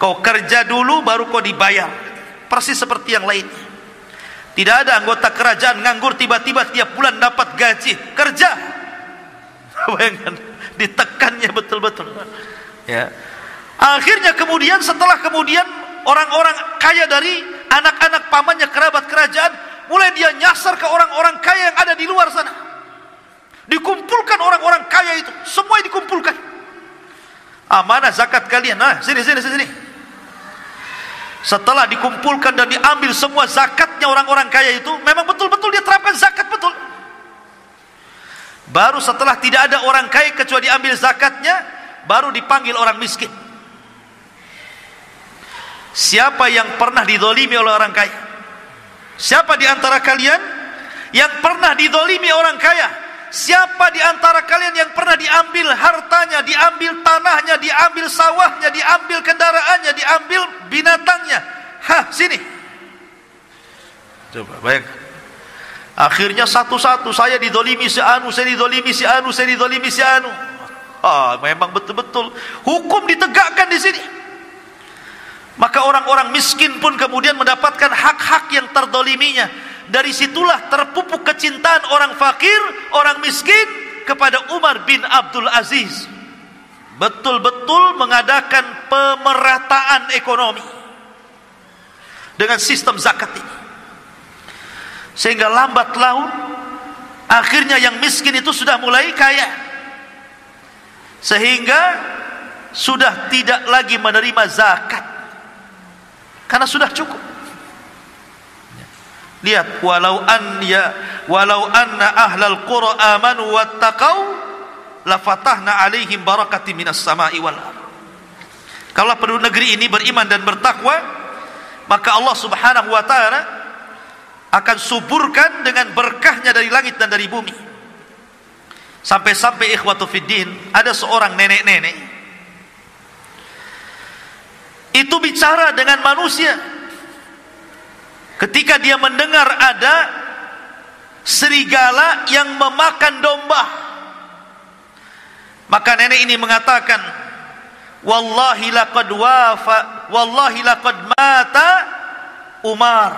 kau kerja dulu baru kau dibayar. Persis seperti yang lainnya. Tidak ada anggota kerajaan nganggur tiba-tiba tiap bulan dapat gaji. Kerja. Bayangkan, ditekannya betul-betul. Ya. Akhirnya setelah kemudian orang-orang kaya dari anak-anak pamannya, kerabat kerajaan, mulai dia nyasar ke orang-orang kaya yang ada di luar sana. Dikumpulkan orang-orang kaya itu, semua dikumpulkan. Mana zakat kalian? Sini. Setelah dikumpulkan dan diambil semua zakatnya orang-orang kaya itu, memang betul-betul dia terapkan zakat betul. Baru setelah tidak ada orang kaya kecuali diambil zakatnya, baru dipanggil orang miskin. Siapa yang pernah didolimi oleh orang kaya? Siapa di antara kalian yang pernah didolimi orang kaya? Siapa di antara kalian yang pernah diambil hartanya, diambil tanahnya, diambil sawahnya, diambil kendaraannya, diambil binatangnya? Sini. Coba bayangkan. Akhirnya satu-satu, saya didolimi si anu, saya didolimi si anu, saya didolimi si anu. Memang betul-betul hukum ditegakkan di sini. Maka orang-orang miskin pun kemudian mendapatkan hak-hak yang terdoliminya. Dari situlah terpupuk kecintaan orang fakir, orang miskin kepada Umar bin Abdul Aziz. Betul-betul mengadakan pemerataan ekonomi dengan sistem zakat ini. Sehingga lambat laun akhirnya yang miskin itu sudah mulai kaya, sehingga sudah tidak lagi menerima zakat karena sudah cukup. Lihat, walau anna ahlal qura amanu wattaqau lafatahna alaihim barakatin minas sama'i wal ardh. Kalau penduduk negeri ini beriman dan bertakwa, maka Allah Subhanahu wa taala akan suburkan dengan berkahnya dari langit dan dari bumi. Sampai-sampai ikhwatu fiddin, ada seorang nenek-nenek itu bicara dengan manusia. Ketika dia mendengar ada serigala yang memakan domba, maka nenek ini mengatakan, wallahi laqad mata Umar,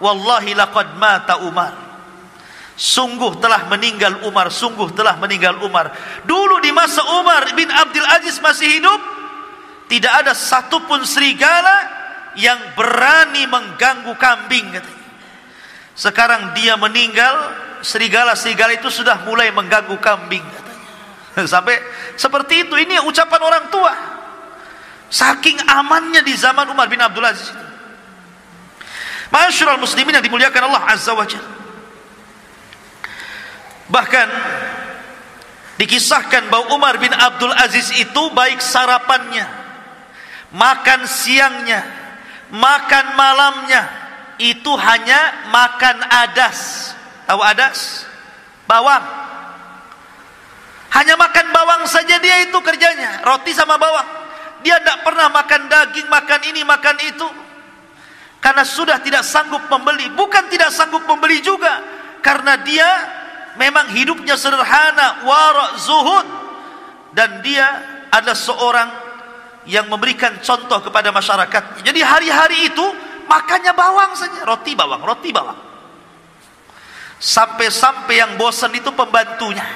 wallahi laqad mata Umar. Sungguh telah meninggal Umar, sungguh telah meninggal Umar. Dulu di masa Umar bin Abdul Aziz masih hidup, tidak ada satupun serigala yang berani mengganggu kambing, katanya. Sekarang dia meninggal, serigala-serigala itu sudah mulai mengganggu kambing, katanya. Sampai seperti itu. Ini ucapan orang tua. Saking amannya di zaman Umar bin Abdul Aziz itu. Ma'asyiral muslimin yang dimuliakan Allah Azza wa Jalla. Bahkan dikisahkan bahwa Umar bin Abdul Aziz itu baik sarapannya, makan siangnya, makan malamnya itu hanya makan adas. Tahu adas? Bawang. Hanya makan bawang saja dia itu kerjanya, roti sama bawang. Dia tidak pernah makan daging, makan ini, makan itu. Karena sudah tidak sanggup membeli. Bukan tidak sanggup membeli juga, karena dia memang hidupnya sederhana, wara' zuhud. Dan dia adalah seorang yang memberikan contoh kepada masyarakat. Jadi hari-hari itu makannya bawang saja, roti bawang, roti bawang. Sampai-sampai yang bosan itu pembantunya,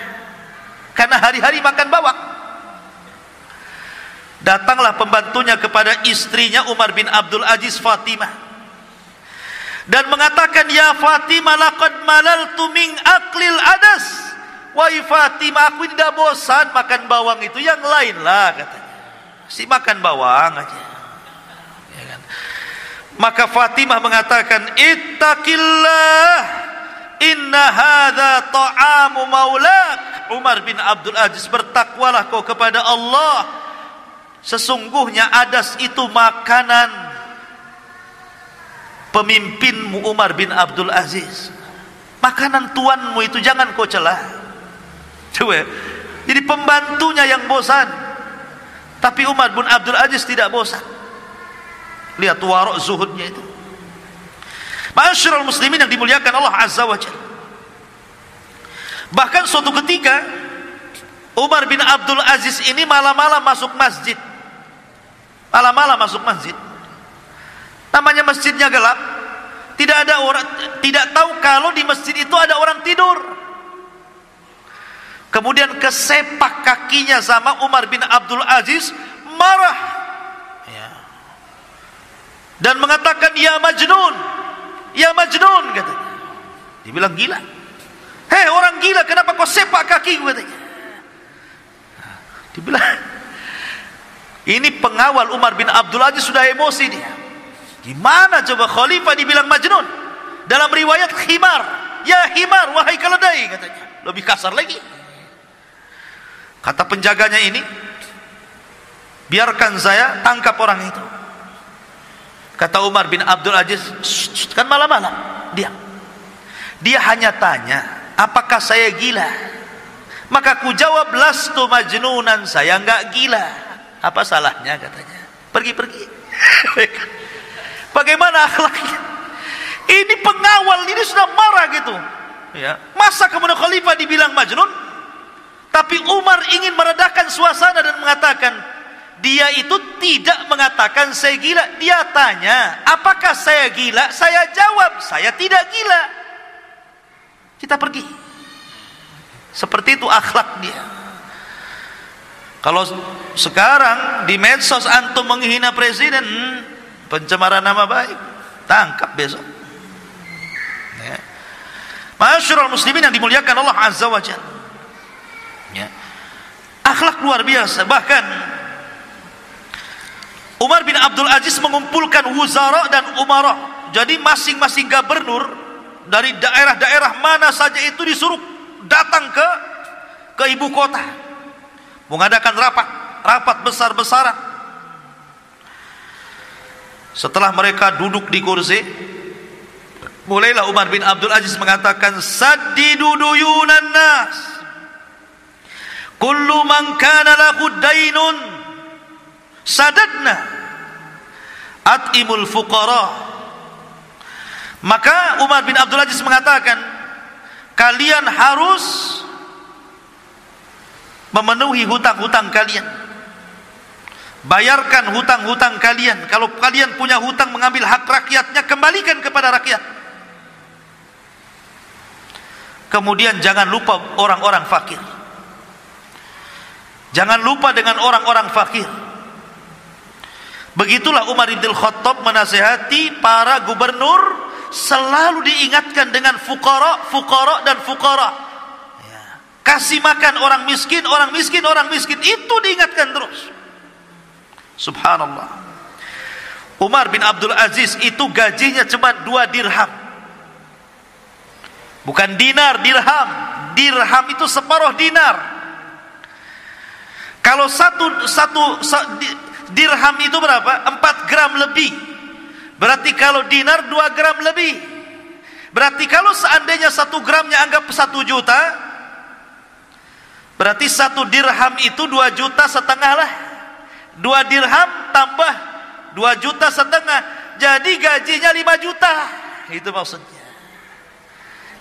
karena hari-hari makan bawang. Datanglah pembantunya kepada istrinya Umar bin Abdul Aziz, Fatimah, dan mengatakan, ya Fatimah, laqad malaltu min aklil adas. Wahai Fatimah, aku tidak bosan makan bawang itu, yang lain lah, katanya. Si makan bawang aja, ya kan? Maka Fatimah mengatakan, ittaqillah, inna hadza ta'amu maulak. Umar bin Abdul Aziz, bertakwalah kau kepada Allah, sesungguhnya adas itu makanan pemimpinmu Umar bin Abdul Aziz. Makanan tuanmu itu jangan kau celah. Coba, jadi pembantunya yang bosan, tapi Umar bin Abdul Aziz tidak bosan. Lihat warok zuhudnya itu. Ma'asyiral muslimin yang dimuliakan Allah Azza wa Jalla. Bahkan suatu ketika Umar bin Abdul Aziz ini malam-malam masuk masjid. Malam-malam masuk masjid. Namanya masjidnya gelap. Tidak ada orang, tidak tahu kalau di masjid itu ada orang tidur. Kemudian kesepak kakinya sama Umar bin Abdul Aziz, marah, ya, dan mengatakan, ya Majnun, ya Majnun, katanya. Dibilang gila. Hei orang gila, kenapa kau sepak kaki?" katanya. Dibilang, ini pengawal Umar bin Abdul Aziz sudah emosi dia. Gimana coba khalifah dibilang majnun? Dalam riwayat khimar, "Ya himar, wahai keledai," katanya. Lebih kasar lagi. Kata penjaganya ini, "Biarkan saya tangkap orang itu." Kata Umar bin Abdul Aziz, kan malam-malam, dia hanya tanya, "Apakah saya gila?" Maka ku jawab, "Lastu majnunan, saya enggak gila." Apa salahnya katanya? Pergi. Bagaimana akhlaknya? Ini pengawal ini sudah marah gitu. Ya, masa kemudian khalifah dibilang majnun? Tapi Umar ingin meredakan suasana dan mengatakan, dia itu tidak mengatakan saya gila. Dia tanya, "Apakah saya gila?" Saya jawab, "Saya tidak gila." Kita pergi. Seperti itu akhlak dia. Kalau sekarang di medsos antum menghina presiden, pencemaran nama baik, tangkap besok. Ya. Ma'asyiral muslimin yang dimuliakan Allah Azza wa Jalla. Ya. Akhlak luar biasa. Bahkan Umar bin Abdul Aziz mengumpulkan wuzara dan umara. Jadi masing-masing gubernur dari daerah-daerah mana saja itu disuruh datang ke ibu kota, mengadakan rapat besar-besaran. Setelah mereka duduk di kursi, mulailah Umar bin Abdul Aziz mengatakan, "Saddidu duyunan nas, kullu man kana lahu dainun sadadna, at'imul fuqara." Maka Umar bin Abdul Aziz mengatakan, kalian harus memenuhi hutang-hutang kalian, bayarkan hutang-hutang kalian. Kalau kalian punya hutang mengambil hak rakyatnya, kembalikan kepada rakyat. Kemudian jangan lupa orang-orang fakir. Jangan lupa dengan orang-orang fakir. Begitulah Umar bin Khattab menasihati para gubernur, selalu diingatkan dengan fuqara dan fuqara. Ya. Kasih makan orang miskin, orang miskin, orang miskin. Itu diingatkan terus. Subhanallah. Umar bin Abdul Aziz itu gajinya cuma 2 dirham. Bukan dinar, dirham. Dirham itu separuh dinar. Kalau satu dirham itu berapa? 4 gram lebih. Berarti kalau dinar 2 gram lebih. Berarti kalau seandainya 1 gramnya anggap 1 juta, berarti 1 dirham itu 2,5 juta lah. 2 dirham tambah 2,5 juta. Jadi gajinya 5 juta. Itu maksudnya.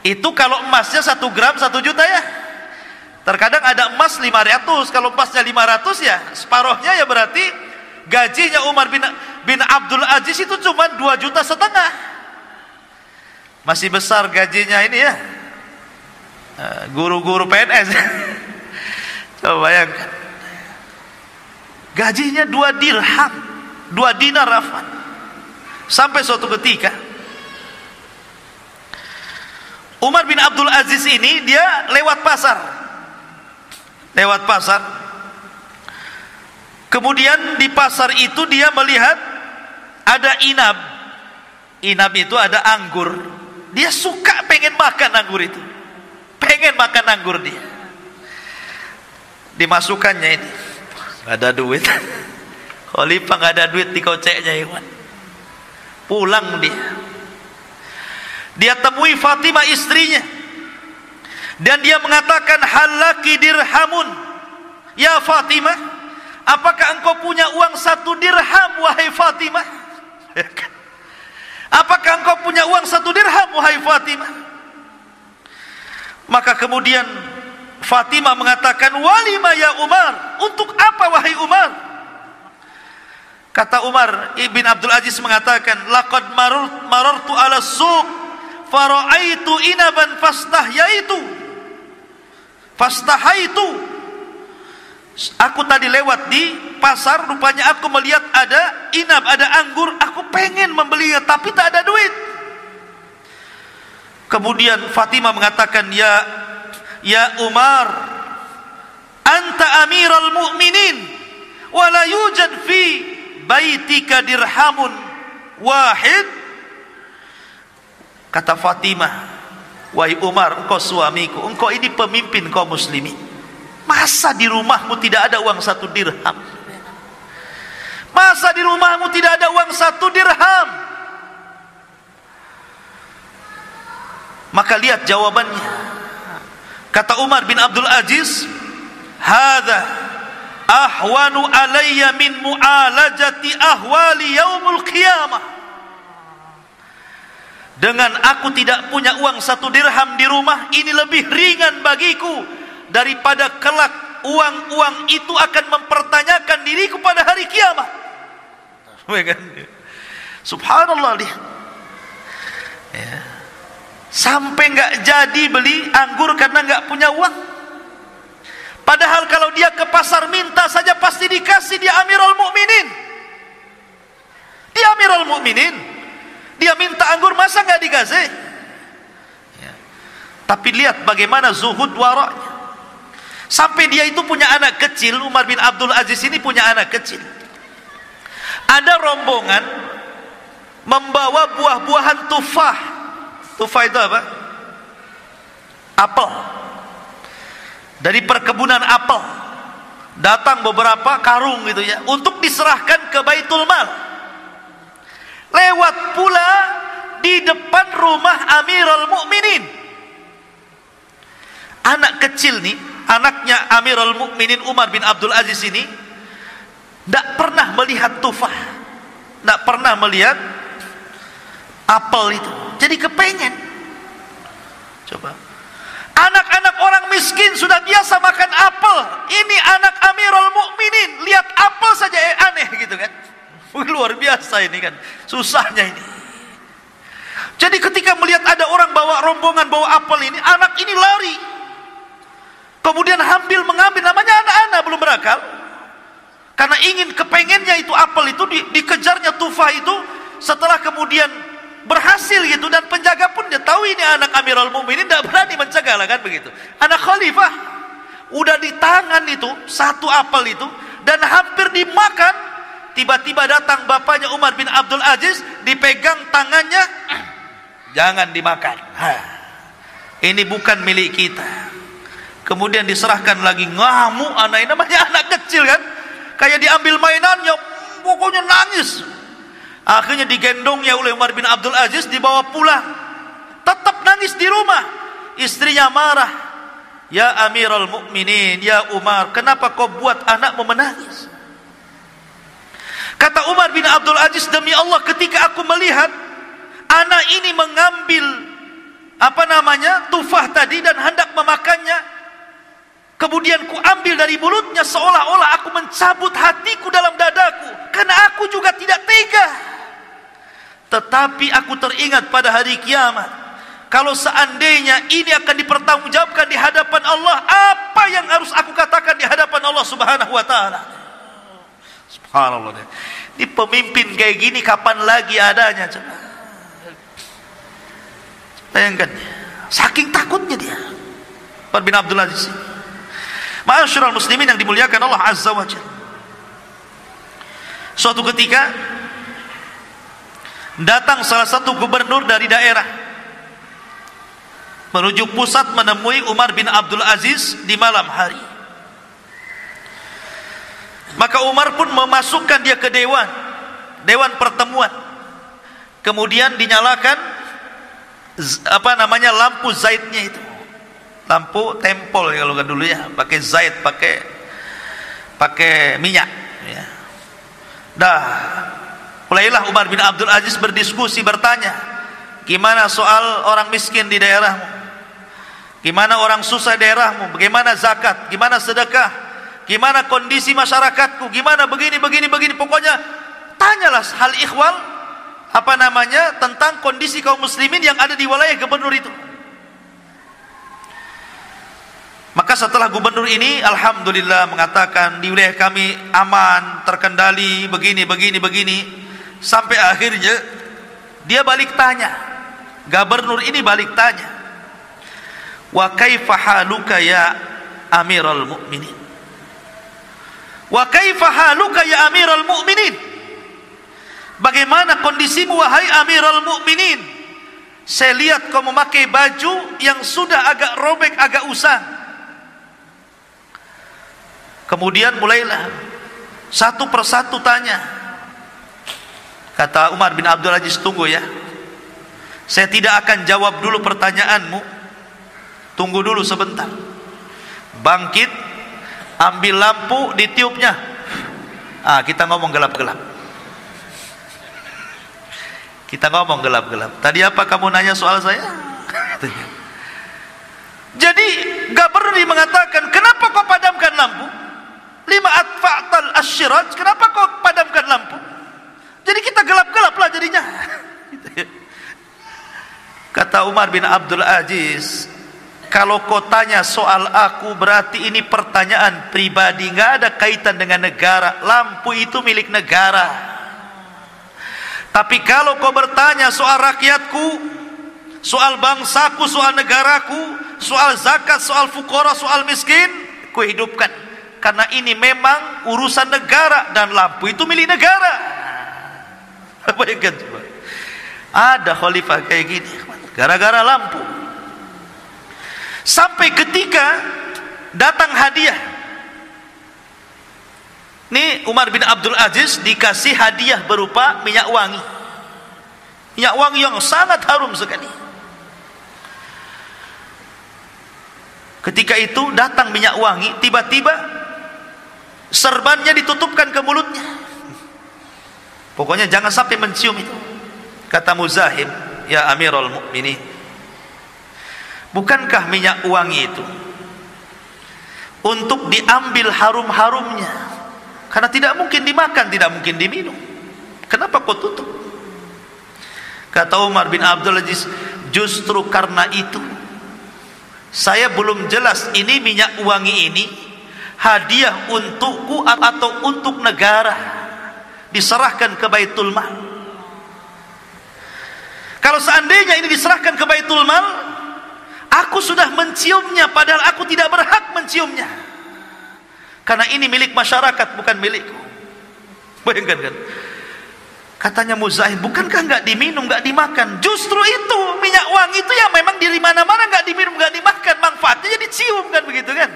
Itu kalau emasnya 1 gram 1 juta ya. Terkadang ada emas 500. Kalau emasnya 500 ya separuhnya, ya berarti gajinya Umar bin Abdul Aziz itu cuma 2,5 juta. Masih besar gajinya ini ya, guru-guru PNS. Coba bayangkan, gajinya 2 dirham, 2 dinar rafan. Sampai suatu ketika Umar bin Abdul Aziz ini dia lewat pasar. Kemudian di pasar itu dia melihat ada inab. Inab itu ada anggur. Dia suka pengen makan anggur itu. Pengen makan anggur dia. Dimasukkannya ini. Gak ada duit. Khalifah gak ada duit, dikoceknya Iwan. Pulang dia. Dia temui Fatimah istrinya. Dan dia mengatakan, "Halaki dirhamun. Ya Fatimah, apakah engkau punya uang 1 dirham wahai Fatimah?" Apakah engkau punya uang 1 dirham wahai Fatimah? Maka kemudian Fatimah mengatakan, "Walima ya Umar, untuk apa wahai Umar?" Kata Umar ibn Abdul Aziz mengatakan, "Laqad marartu ala suq fara'aitu inaban fastahaitu." Aku tadi lewat di pasar, rupanya aku melihat ada inab, ada anggur. Aku pengen membelinya, tapi tak ada duit. Kemudian Fatimah mengatakan, ya Umar, anta amiral mu'minin, wa la yujad fi baitika dirhamun wahid. Kata Fatimah, wahai Umar, engkau suamiku, engkau ini pemimpin kaum muslimin, masa di rumahmu tidak ada uang 1 dirham? Masa di rumahmu tidak ada uang 1 dirham? Maka lihat jawabannya. Kata Umar bin Abdul Aziz, hadza ahwanu alayya min mu'alajati ahwali yaumul qiyamah. Dengan aku tidak punya uang 1 dirham di rumah, ini lebih ringan bagiku daripada kelak uang-uang itu akan mempertanyakan diriku pada hari kiamat. Subhanallah, lihat ya. Sampai nggak jadi beli anggur karena nggak punya uang. Padahal kalau dia ke pasar minta saja pasti dikasih. Dia Amirul Mukminin. Dia Amirul Mukminin. Dia minta anggur masa nggak dikasih? Ya. Tapi lihat bagaimana zuhud waraknya. Sampai dia itu punya anak kecil. Umar bin Abdul Aziz ini punya anak kecil. Ada rombongan membawa buah-buahan tufah. Tufah itu apa? Apel. Dari perkebunan apel datang beberapa karung gitu ya, untuk diserahkan ke Baitul Mal. Lewat pula di depan rumah Amirul Mukminin. Anak kecil nih, anaknya Amirul Mukminin Umar bin Abdul Aziz ini tidak pernah melihat tufah, tidak pernah melihat apel itu. Jadi kepengen. Coba, anak-anak orang miskin sudah biasa makan apel, ini anak Amirul Mukminin lihat apel saja aneh gitu kan. Luar biasa ini kan, susahnya ini. Jadi ketika melihat ada orang bawa rombongan bawa apel ini, anak ini lari, kemudian ambil mengambil, namanya anak-anak belum berakal, karena ingin kepengennya itu apel itu, dikejarnya tufah itu. Setelah kemudian berhasil gitu, dan penjaga pun dia tahu ini anak Amirul Mukminin, tidak berani mencegah lah kan begitu. Anak khalifah udah di tangan itu 1 apel itu dan hampir dimakan. Tiba-tiba datang bapaknya Umar bin Abdul Aziz, dipegang tangannya, jangan dimakan. Ini bukan milik kita. Kemudian diserahkan lagi, ngamuk anak ini, namanya anak kecil kan, kayak diambil mainannya, pokoknya nangis. Akhirnya digendongnya oleh Umar bin Abdul Aziz, dibawa pulang. Tetap nangis di rumah. Istrinya marah. Ya Amirul Mukminin, ya Umar, kenapa kau buat anakmu menangis? Kata Umar bin Abdul Aziz, demi Allah, ketika aku melihat anak ini mengambil tufah tadi dan hendak memakannya, kemudian ku ambil dari mulutnya, seolah-olah aku mencabut hatiku dalam dadaku, karena aku juga tidak tega. Tetapi aku teringat pada hari kiamat, kalau seandainya ini akan dipertanggungjawabkan di hadapan Allah, apa yang harus aku katakan di hadapan Allah Subhanahu wa taala? Subhanallah. Ini pemimpin kayak gini kapan lagi adanya, coba. Bayangkan, saking takutnya dia, Umar bin Abdul Aziz. Ma'asyiral muslimin yang dimuliakan Allah Azza wa Jalla. Suatu ketika datang salah satu gubernur dari daerah menuju pusat menemui Umar bin Abdul Aziz di malam hari. Maka Umar pun memasukkan dia ke dewan pertemuan. Kemudian dinyalakan lampu zaitnya itu, lampu tempol kalau kan dulu ya, pakai zait, pakai minyak ya. Mulailah Umar bin Abdul Aziz berdiskusi, bertanya, gimana soal orang miskin di daerahmu, gimana orang susah di daerahmu, bagaimana zakat, gimana sedekah, gimana kondisi masyarakatku, gimana begini. Pokoknya tanyalah hal ikhwal tentang kondisi kaum muslimin yang ada di wilayah gubernur itu. Maka setelah gubernur ini alhamdulillah mengatakan di wilayah kami aman, terkendali, begini, sampai akhirnya dia balik tanya, gubernur ini balik tanya, Wa kaifa haluka ya Amiral Mukminin? Wa kaifa haluka ya Amiral Mukminin? Bagaimana kondisimu wahai Amiral Mukminin? Saya lihat kau memakai baju yang sudah agak robek, agak usang. Kemudian mulailah satu persatu tanya. Kata Umar bin Abdul Aziz, tunggu ya, saya tidak akan jawab dulu pertanyaanmu, tunggu dulu sebentar. Bangkit, ambil lampu, ditiupnya. Kita ngomong gelap-gelap. Kita ngomong gelap-gelap. Tadi apa kamu nanya soal saya? Jadi gak perlu mengatakan, kenapa kau padamkan lampu? Lima atfa'tal asyirat, kenapa kau padamkan lampu? Jadi kita gelap-gelap lah jadinya. Kata Umar bin Abdul Aziz, kalau kau tanya soal aku, berarti ini pertanyaan pribadi, gak ada kaitan dengan negara. Lampu itu milik negara. Tapi kalau kau bertanya soal rakyatku, soal bangsaku, soal negaraku, soal zakat, soal fukara, soal miskin, ku hidupkan. Karena ini memang urusan negara, dan lampu itu milik negara. Bayangkan coba, ada khalifah kayak gini gara-gara lampu. Sampai ketika datang hadiah. Nih Umar bin Abdul Aziz dikasih hadiah berupa minyak wangi. Minyak wangi yang sangat harum sekali. Ketika itu datang minyak wangi, tiba-tiba serbannya ditutupkan ke mulutnya. Pokoknya jangan sampai mencium itu. Kata Muzahim, ya Amirul Mukminin, bukankah minyak wangi itu untuk diambil harum-harumnya? Karena tidak mungkin dimakan, tidak mungkin diminum. Kenapa kau tutup? Kata Umar bin Abdul Aziz, justru karena itu saya belum jelas ini minyak wangi ini hadiah untukku atau untuk negara, diserahkan ke Baitul Mal. Kalau seandainya ini diserahkan ke Baitul Mal, aku sudah menciumnya padahal aku tidak berhak menciumnya. Karena ini milik masyarakat, bukan milikku. Bayangkan kan? Katanya Muzahim, bukankah nggak diminum, nggak dimakan? Justru itu minyak wangi itu yang memang di mana-mana nggak diminum, nggak dimakan, manfaatnya jadi cium kan, begitu kan?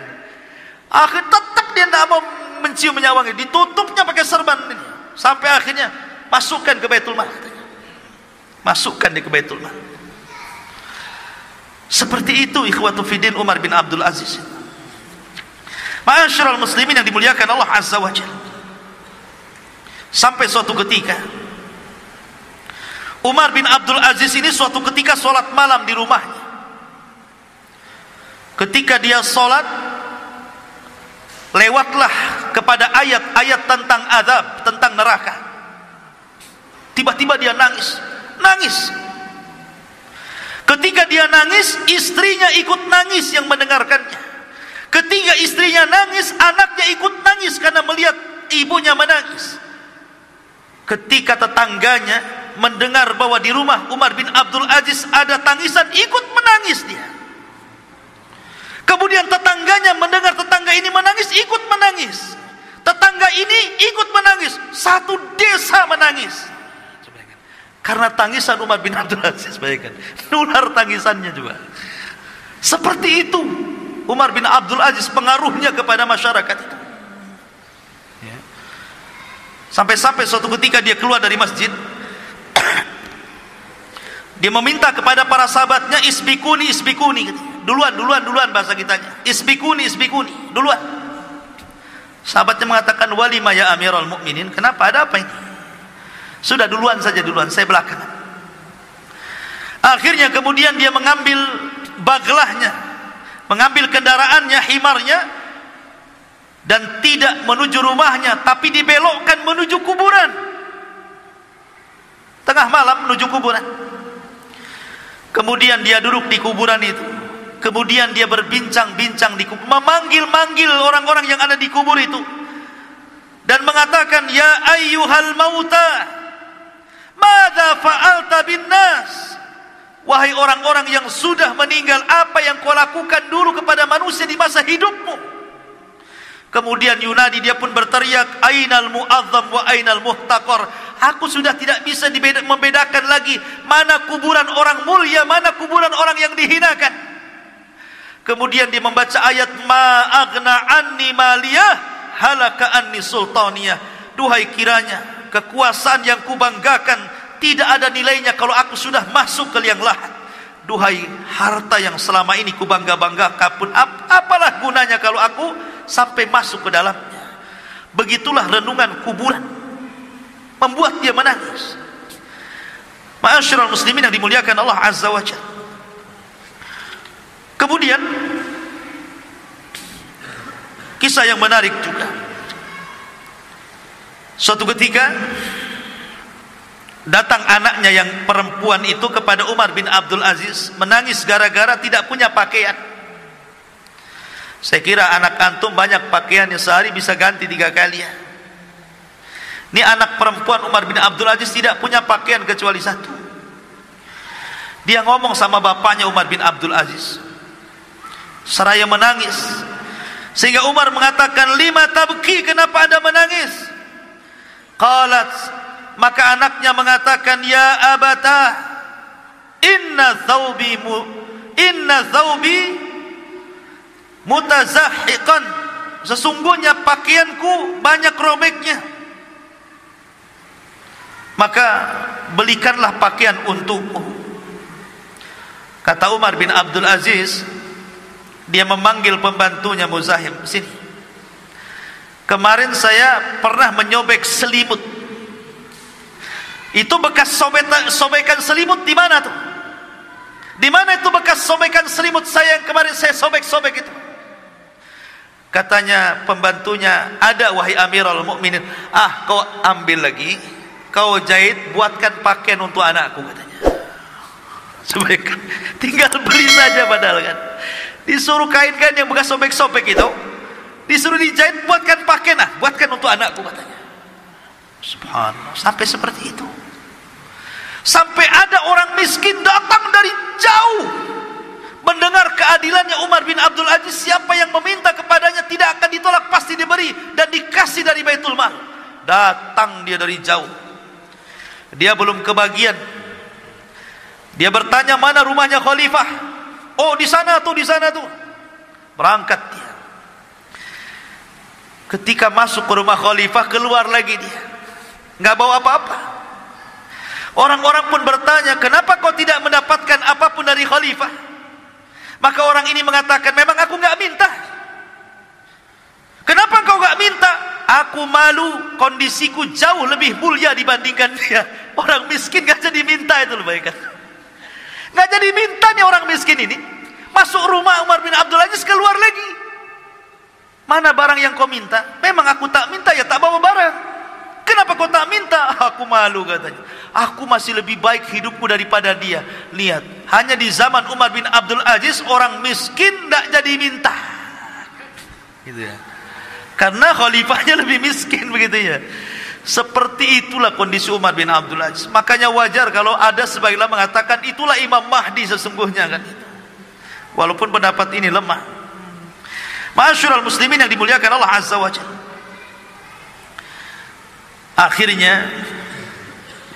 Akhirnya tetap dia tidak mau mencium minyak wangi, ditutupnya pakai serban ini. Sampai akhirnya masukkan ke Baitul Mal. Masukkan di ke Baitul Mal. Seperti itu ikhwatu fiddin Umar bin Abdul Aziz. Ma'asyiral muslimin yang dimuliakan Allah Azza wa Jalla. Sampai suatu ketika Umar bin Abdul Aziz ini suatu ketika sholat malam di rumahnya. Ketika dia sholat, lewatlah kepada ayat-ayat tentang azab, tentang neraka. Tiba-tiba dia nangis. Ketika dia nangis, istrinya ikut nangis yang mendengarkannya. Ketika istrinya nangis, anaknya ikut nangis karena melihat ibunya menangis. Ketika tetangganya mendengar bahwa di rumah Umar bin Abdul Aziz ada tangisan, ikut menangis dia. Kemudian tetangganya mendengar tetangga ini menangis, ikut menangis. Tetangga ini ikut menangis. Satu desa menangis. Karena tangisan Umar bin Abdul Aziz, bayangkan. Nular tangisannya juga. Seperti itu Umar bin Abdul Aziz pengaruhnya kepada masyarakat itu. Ya. Sampai-sampai suatu ketika dia keluar dari masjid, dia meminta kepada para sahabatnya, isbikuni, duluan bahasa kitanya, isbikuni, duluan. Sahabatnya mengatakan, walima ya Amirul Mukminin, kenapa, ada apa ini? Sudah duluan saja, saya belakangan. Akhirnya kemudian dia mengambil baglahnya, mengambil kendaraannya, himarnya, dan tidak menuju rumahnya, tapi dibelokkan menuju kuburan. Tengah malam menuju kuburan. Kemudian dia duduk di kuburan itu. Kemudian dia berbincang-bincang di kubur, memanggil-manggil orang-orang yang ada di kubur itu, dan mengatakan, ya ayyuhal mauta, madza fa'alta bin nas? Wahai orang-orang yang sudah meninggal, apa yang kau lakukan dulu kepada manusia di masa hidupmu? Kemudian yunadi, dia pun berteriak, ainal mu'azzam wa ainal muhtaqar. Aku sudah tidak bisa membedakan lagi mana kuburan orang mulia, mana kuburan orang yang dihinakan. Kemudian dia membaca ayat ma aghna anni maliyah halaka anni sultaniyah. Duhai kiranya kekuasaan yang kubanggakan tidak ada nilainya kalau aku sudah masuk ke liang lahat. Duhai harta yang selama ini kubangga-banggakan pun apalah gunanya kalau aku sampai masuk ke dalamnya. Begitulah renungan kuburan membuat dia menangis. Ma'asyiral muslimin yang dimuliakan Allah Azza wa Jalla. Kemudian kisah yang menarik juga. Suatu ketika datang anaknya yang perempuan itu kepada Umar bin Abdul Aziz, menangis gara-gara tidak punya pakaian. Saya kira anak antum banyak pakaian yang sehari bisa ganti 3 kali ya. Ini anak perempuan Umar bin Abdul Aziz tidak punya pakaian kecuali 1. Dia ngomong sama bapaknya Umar bin Abdul Aziz seraya menangis, sehingga Umar mengatakan, lima tabki, kenapa anda menangis? Qalat, maka anaknya mengatakan, ya abata, inna thawbi mutazahiqan, sesungguhnya pakaianku banyak robeknya, maka belikanlah pakaian untukku. Kata Umar bin Abdul Aziz, dia memanggil pembantunya Muzahim, sini, kemarin saya pernah menyobek selimut. Itu bekas sobekan selimut di mana tuh? Di mana itu bekas sobekan selimut saya yang kemarin saya sobek-sobek itu? Katanya pembantunya, ada wahai Amirul Mukminin. Ah, kau ambil lagi, kau jahit, buatkan pakaian untuk anakku, katanya. Sobekkan, tinggal beli saja padahal kan. Disuruh kainkan yang bekas sobek-sobek itu, disuruh dijahit, buatkan pakaian, buatkan untuk anakku, katanya. Subhanallah, sampai seperti itu. Sampai ada orang miskin datang dari jauh mendengar keadilannya Umar bin Abdul Aziz. Siapa yang meminta kepadanya tidak akan ditolak, pasti diberi dan dikasih dari Baitul Mal. Datang dia dari jauh, dia belum kebagian. Dia bertanya, mana rumahnya khalifah? Oh, di sana tuh, di sana tuh. Berangkat dia. Ketika masuk ke rumah khalifah, keluar lagi dia, nggak bawa apa-apa. Orang-orang pun bertanya, kenapa kau tidak mendapatkan apapun dari khalifah? Maka orang ini mengatakan, memang aku nggak minta. Kenapa kau nggak minta? Aku malu, kondisiku jauh lebih mulia dibandingkan dia. Orang miskin nggak jadi minta, itu lebih baik kan? Nggak jadi minta nih orang miskin ini. Masuk rumah Umar bin Abdul Aziz, keluar lagi. Mana barang yang kau minta? Memang aku tak minta, ya tak bawa barang. Kenapa kau tak minta? Aku malu, katanya. Aku masih lebih baik hidupku daripada dia. Lihat, hanya di zaman Umar bin Abdul Aziz orang miskin tak jadi minta. Gitu ya. Karena khalifahnya lebih miskin, begitu ya. Seperti itulah kondisi Umar bin Abdul Aziz. Makanya wajar kalau ada sebagian mengatakan itulah Imam Mahdi sesungguhnya kan. Walaupun pendapat ini lemah. Ma'asyiral muslimin yang dimuliakan Allah Azza wa Jalla. Akhirnya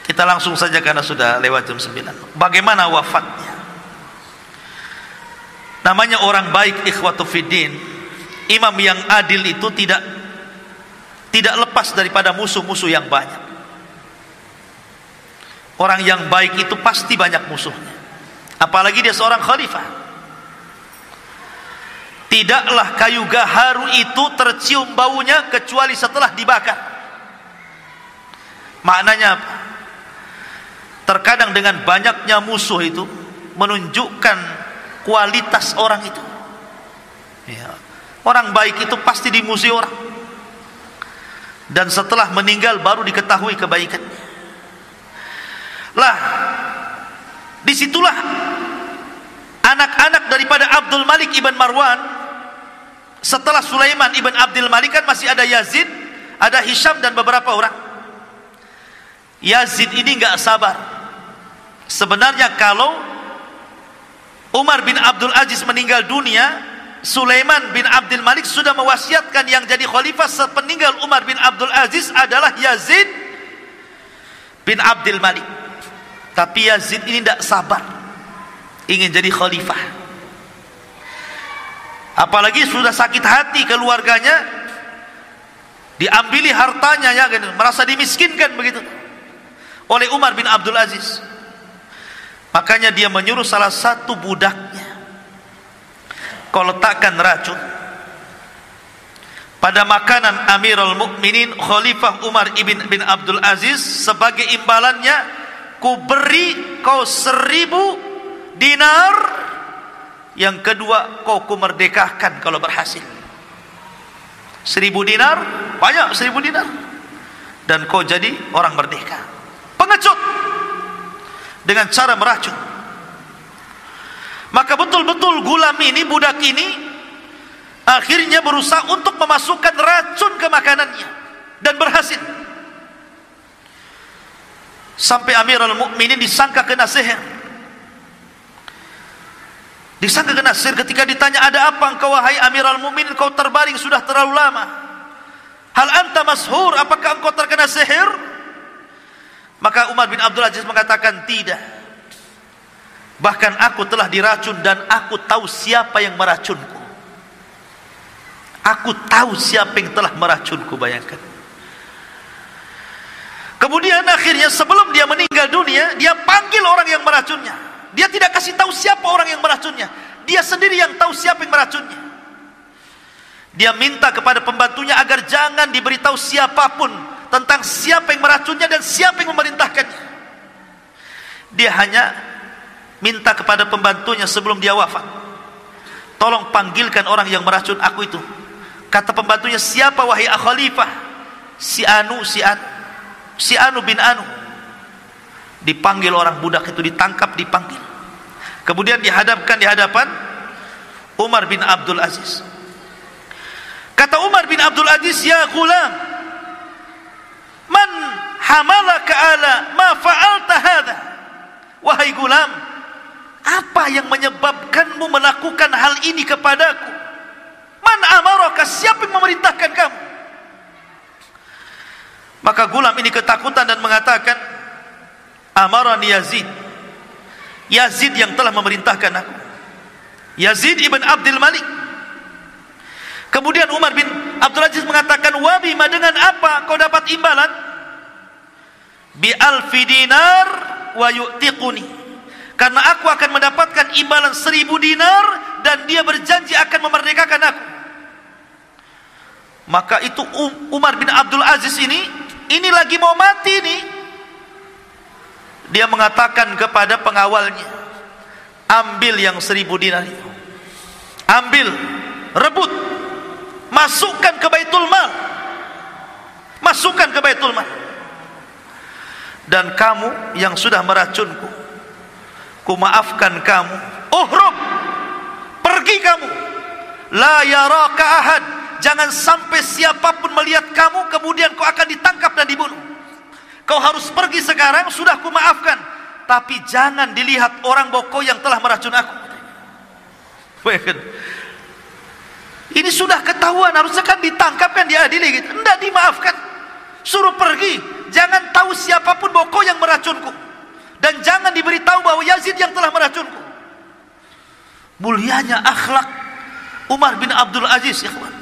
kita langsung saja karena sudah lewat jam 9. Bagaimana wafatnya? Namanya orang baik, ikhwatu fiddin. Imam yang adil itu tidak lepas daripada musuh-musuh yang banyak. Orang yang baik itu pasti banyak musuhnya. Apalagi dia seorang khalifah. Tidaklah kayu gaharu itu tercium baunya kecuali setelah dibakar. Maknanya apa? Terkadang dengan banyaknya musuh itu menunjukkan kualitas orang itu. Ya. Orang baik itu pasti dimusuhi orang. Dan setelah meninggal baru diketahui kebaikannya. Lah, disitulah anak-anak daripada Abdul Malik ibn Marwan. Setelah Sulaiman ibn Abdul Malik kan masih ada Yazid, ada Hisham dan beberapa orang. Yazid ini nggak sabar. Sebenarnya kalau Umar bin Abdul Aziz meninggal dunia, Sulaiman bin Abdul Malik sudah mewasiatkan yang jadi khalifah sepeninggal Umar bin Abdul Aziz adalah Yazid bin Abdul Malik. Tapi Yazid ini tidak sabar, ingin jadi khalifah. Apalagi sudah sakit hati keluarganya, diambili hartanya, ya, merasa dimiskinkan begitu oleh Umar bin Abdul Aziz. Makanya dia menyuruh salah satu budaknya, kau letakkan racun pada makanan Amirul Mukminin Khalifah Umar bin Abdul Aziz. Sebagai imbalannya, ku beri kau 1000 dinar. Yang kedua, kau ku merdekakan kalau berhasil. 1000 dinar, banyak 1000 dinar, dan kau jadi orang merdeka. Pengecut dengan cara meracun. Maka betul-betul gulam ini, budak ini, akhirnya berusaha untuk memasukkan racun ke makanannya, dan berhasil. Sampai Amirul Mukminin disangka kena sihir. Disangka kena sihir. Ketika ditanya, ada apa engkau wahai Amirul Mukminin, kau terbaring sudah terlalu lama. Hal anta mashur, apakah engkau terkena sihir? Maka Umar bin Abdul Aziz mengatakan, tidak. Bahkan aku telah diracun dan aku tahu siapa yang meracunku. Aku tahu siapa yang telah meracunku, bayangkan. Kemudian akhirnya sebelum dia meninggal dunia, dia panggil orang yang meracunnya. Dia tidak kasih tahu siapa orang yang meracunnya. Dia sendiri yang tahu siapa yang meracunnya. Dia minta kepada pembantunya agar jangan diberitahu siapapun tentang siapa yang meracunnya dan siapa yang memerintahkannya. Dia hanya minta kepada pembantunya sebelum dia wafat, tolong panggilkan orang yang meracun aku itu. Kata pembantunya, siapa wahai khalifah? Si Anu bin Anu. Dipanggil orang budak itu, ditangkap, dipanggil. Kemudian dihadapkan di hadapan Umar bin Abdul Aziz. Kata Umar bin Abdul Aziz, ya gulam, man hamalaka ala ma fa'alta hadha? Wahai gulam, apa yang menyebabkanmu melakukan hal ini kepadaku? Man amaraka, siapa yang memerintahkan kamu? Maka gulam ini ketakutan dan mengatakan, amarani Yazid. Yazid yang telah memerintahkan aku. Yazid ibn Abdul Malik. Kemudian Umar bin Abdul Aziz mengatakan, wa bima, dengan apa kau dapat imbalan? Bi alfi dinar wa yu'tiquni, karena aku akan mendapatkan imbalan 1000 dinar dan dia berjanji akan memerdekakan aku. Maka itu Umar bin Abdul Aziz ini lagi mau mati nih. Dia mengatakan kepada pengawalnya, ambil yang 1000 dinar itu, ambil, rebut, masukkan ke Baitul Mal, masukkan ke Baitul Mal. Dan kamu yang sudah meracunku, ku maafkan kamu. Uhrub, pergi kamu. La yaraka ahad, jangan sampai siapapun melihat kamu, kemudian kau akan ditangkap dan dibunuh. Kau harus pergi sekarang, sudah ku maafkan, tapi jangan dilihat orang boko yang telah meracun aku. Ini sudah ketahuan, harusnya kan ditangkap, kan diadili gitu. Tidak, dimaafkan, suruh pergi. Jangan tahu siapapun boko yang meracunku, dan jangan diberitahu bahwa Yazid yang telah meracunku. Mulianya akhlak Umar bin Abdul Aziz, ikhwan.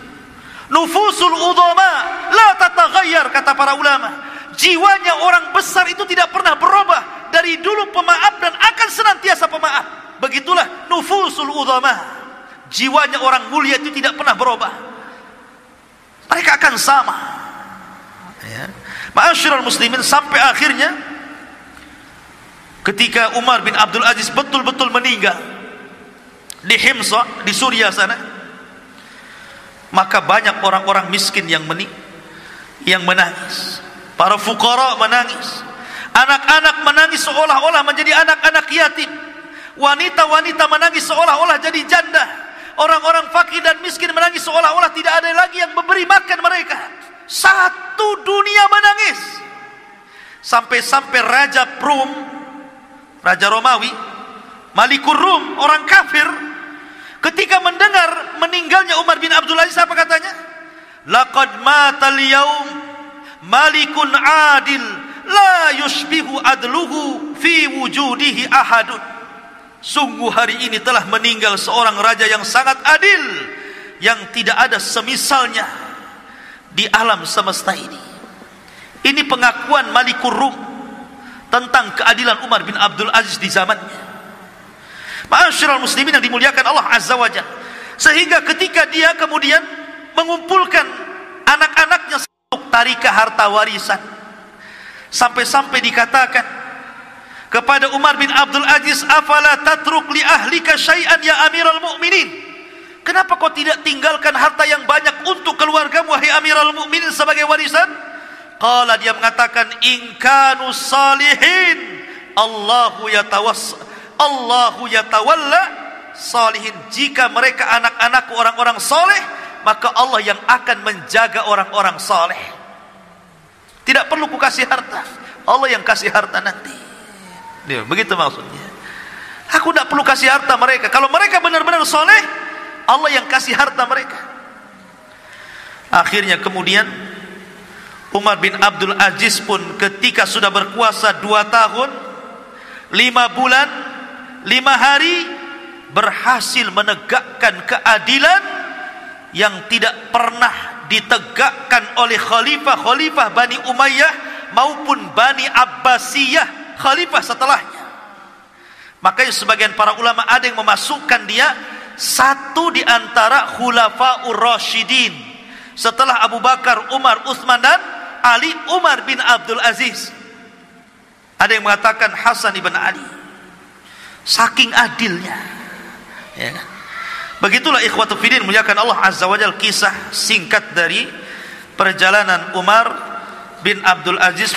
Nufusul udhama la tataghayyar, kata para ulama. Jiwanya orang besar itu tidak pernah berubah, dari dulu pemaaf dan akan senantiasa pemaaf. Begitulah nufusul udhama. Jiwanya orang mulia itu tidak pernah berubah, mereka akan sama, ya. Ma'asyiral muslimin, sampai akhirnya ketika Umar bin Abdul Aziz betul-betul meninggal di Himsa, di Suriah sana, maka banyak orang-orang miskin yang menangis. Para fuqara menangis, anak-anak menangis seolah-olah menjadi anak-anak yatim, wanita-wanita menangis seolah-olah jadi janda, orang-orang fakir dan miskin menangis seolah-olah tidak ada lagi yang memberi makan mereka. Satu dunia menangis. Sampai-sampai Raja Romawi Malikur Rum, orang kafir, ketika mendengar meninggalnya Umar bin Abdul Aziz, apa katanya? Laqad matal yaum malikun adil la yushbihu adluhu fi wujudihi ahadun. Sungguh hari ini telah meninggal seorang raja yang sangat adil, yang tidak ada semisalnya di alam semesta ini. Ini pengakuan Malikur Rum tentang keadilan Umar bin Abdul Aziz di zamannya. Ma'asyiral muslimin yang dimuliakan Allah Azza wa Jalla. Sehingga ketika dia kemudian mengumpulkan anak-anaknya untuk tarikah harta warisan, sampai-sampai dikatakan kepada Umar bin Abdul Aziz, afala tatruk li ahlika syai'an ya Amiral Mukminin? Kenapa kau tidak tinggalkan harta yang banyak untuk keluargamu, wahai Amiral Mukminin, sebagai warisan? Qala, dia mengatakan, in kanu salihin Allahu yatawalla salihin. Jika mereka anak-anakku orang-orang soleh, maka Allah yang akan menjaga orang-orang soleh. Tidak perlu ku kasih harta, Allah yang kasih harta nanti. Dia, begitu maksudnya. Aku tidak perlu kasih harta mereka. Kalau mereka benar-benar soleh, Allah yang kasih harta mereka. Akhirnya kemudian Umar bin Abdul Aziz pun ketika sudah berkuasa 2 tahun 5 bulan 5 hari, berhasil menegakkan keadilan yang tidak pernah ditegakkan oleh khalifah-khalifah Bani Umayyah maupun Bani Abbasiyah, khalifah setelahnya. Makanya sebagian para ulama ada yang memasukkan dia satu di antara khulafaur rasyidin setelah Abu Bakar, Umar, Utsman dan Ali, Umar bin Abdul Aziz. Ada yang mengatakan Hasan ibn Ali. Saking adilnya, ya. Begitulah ikhwatu fillah muliakan Allah Azza wa Jalla, kisah singkat dari perjalanan Umar bin Abdul Aziz.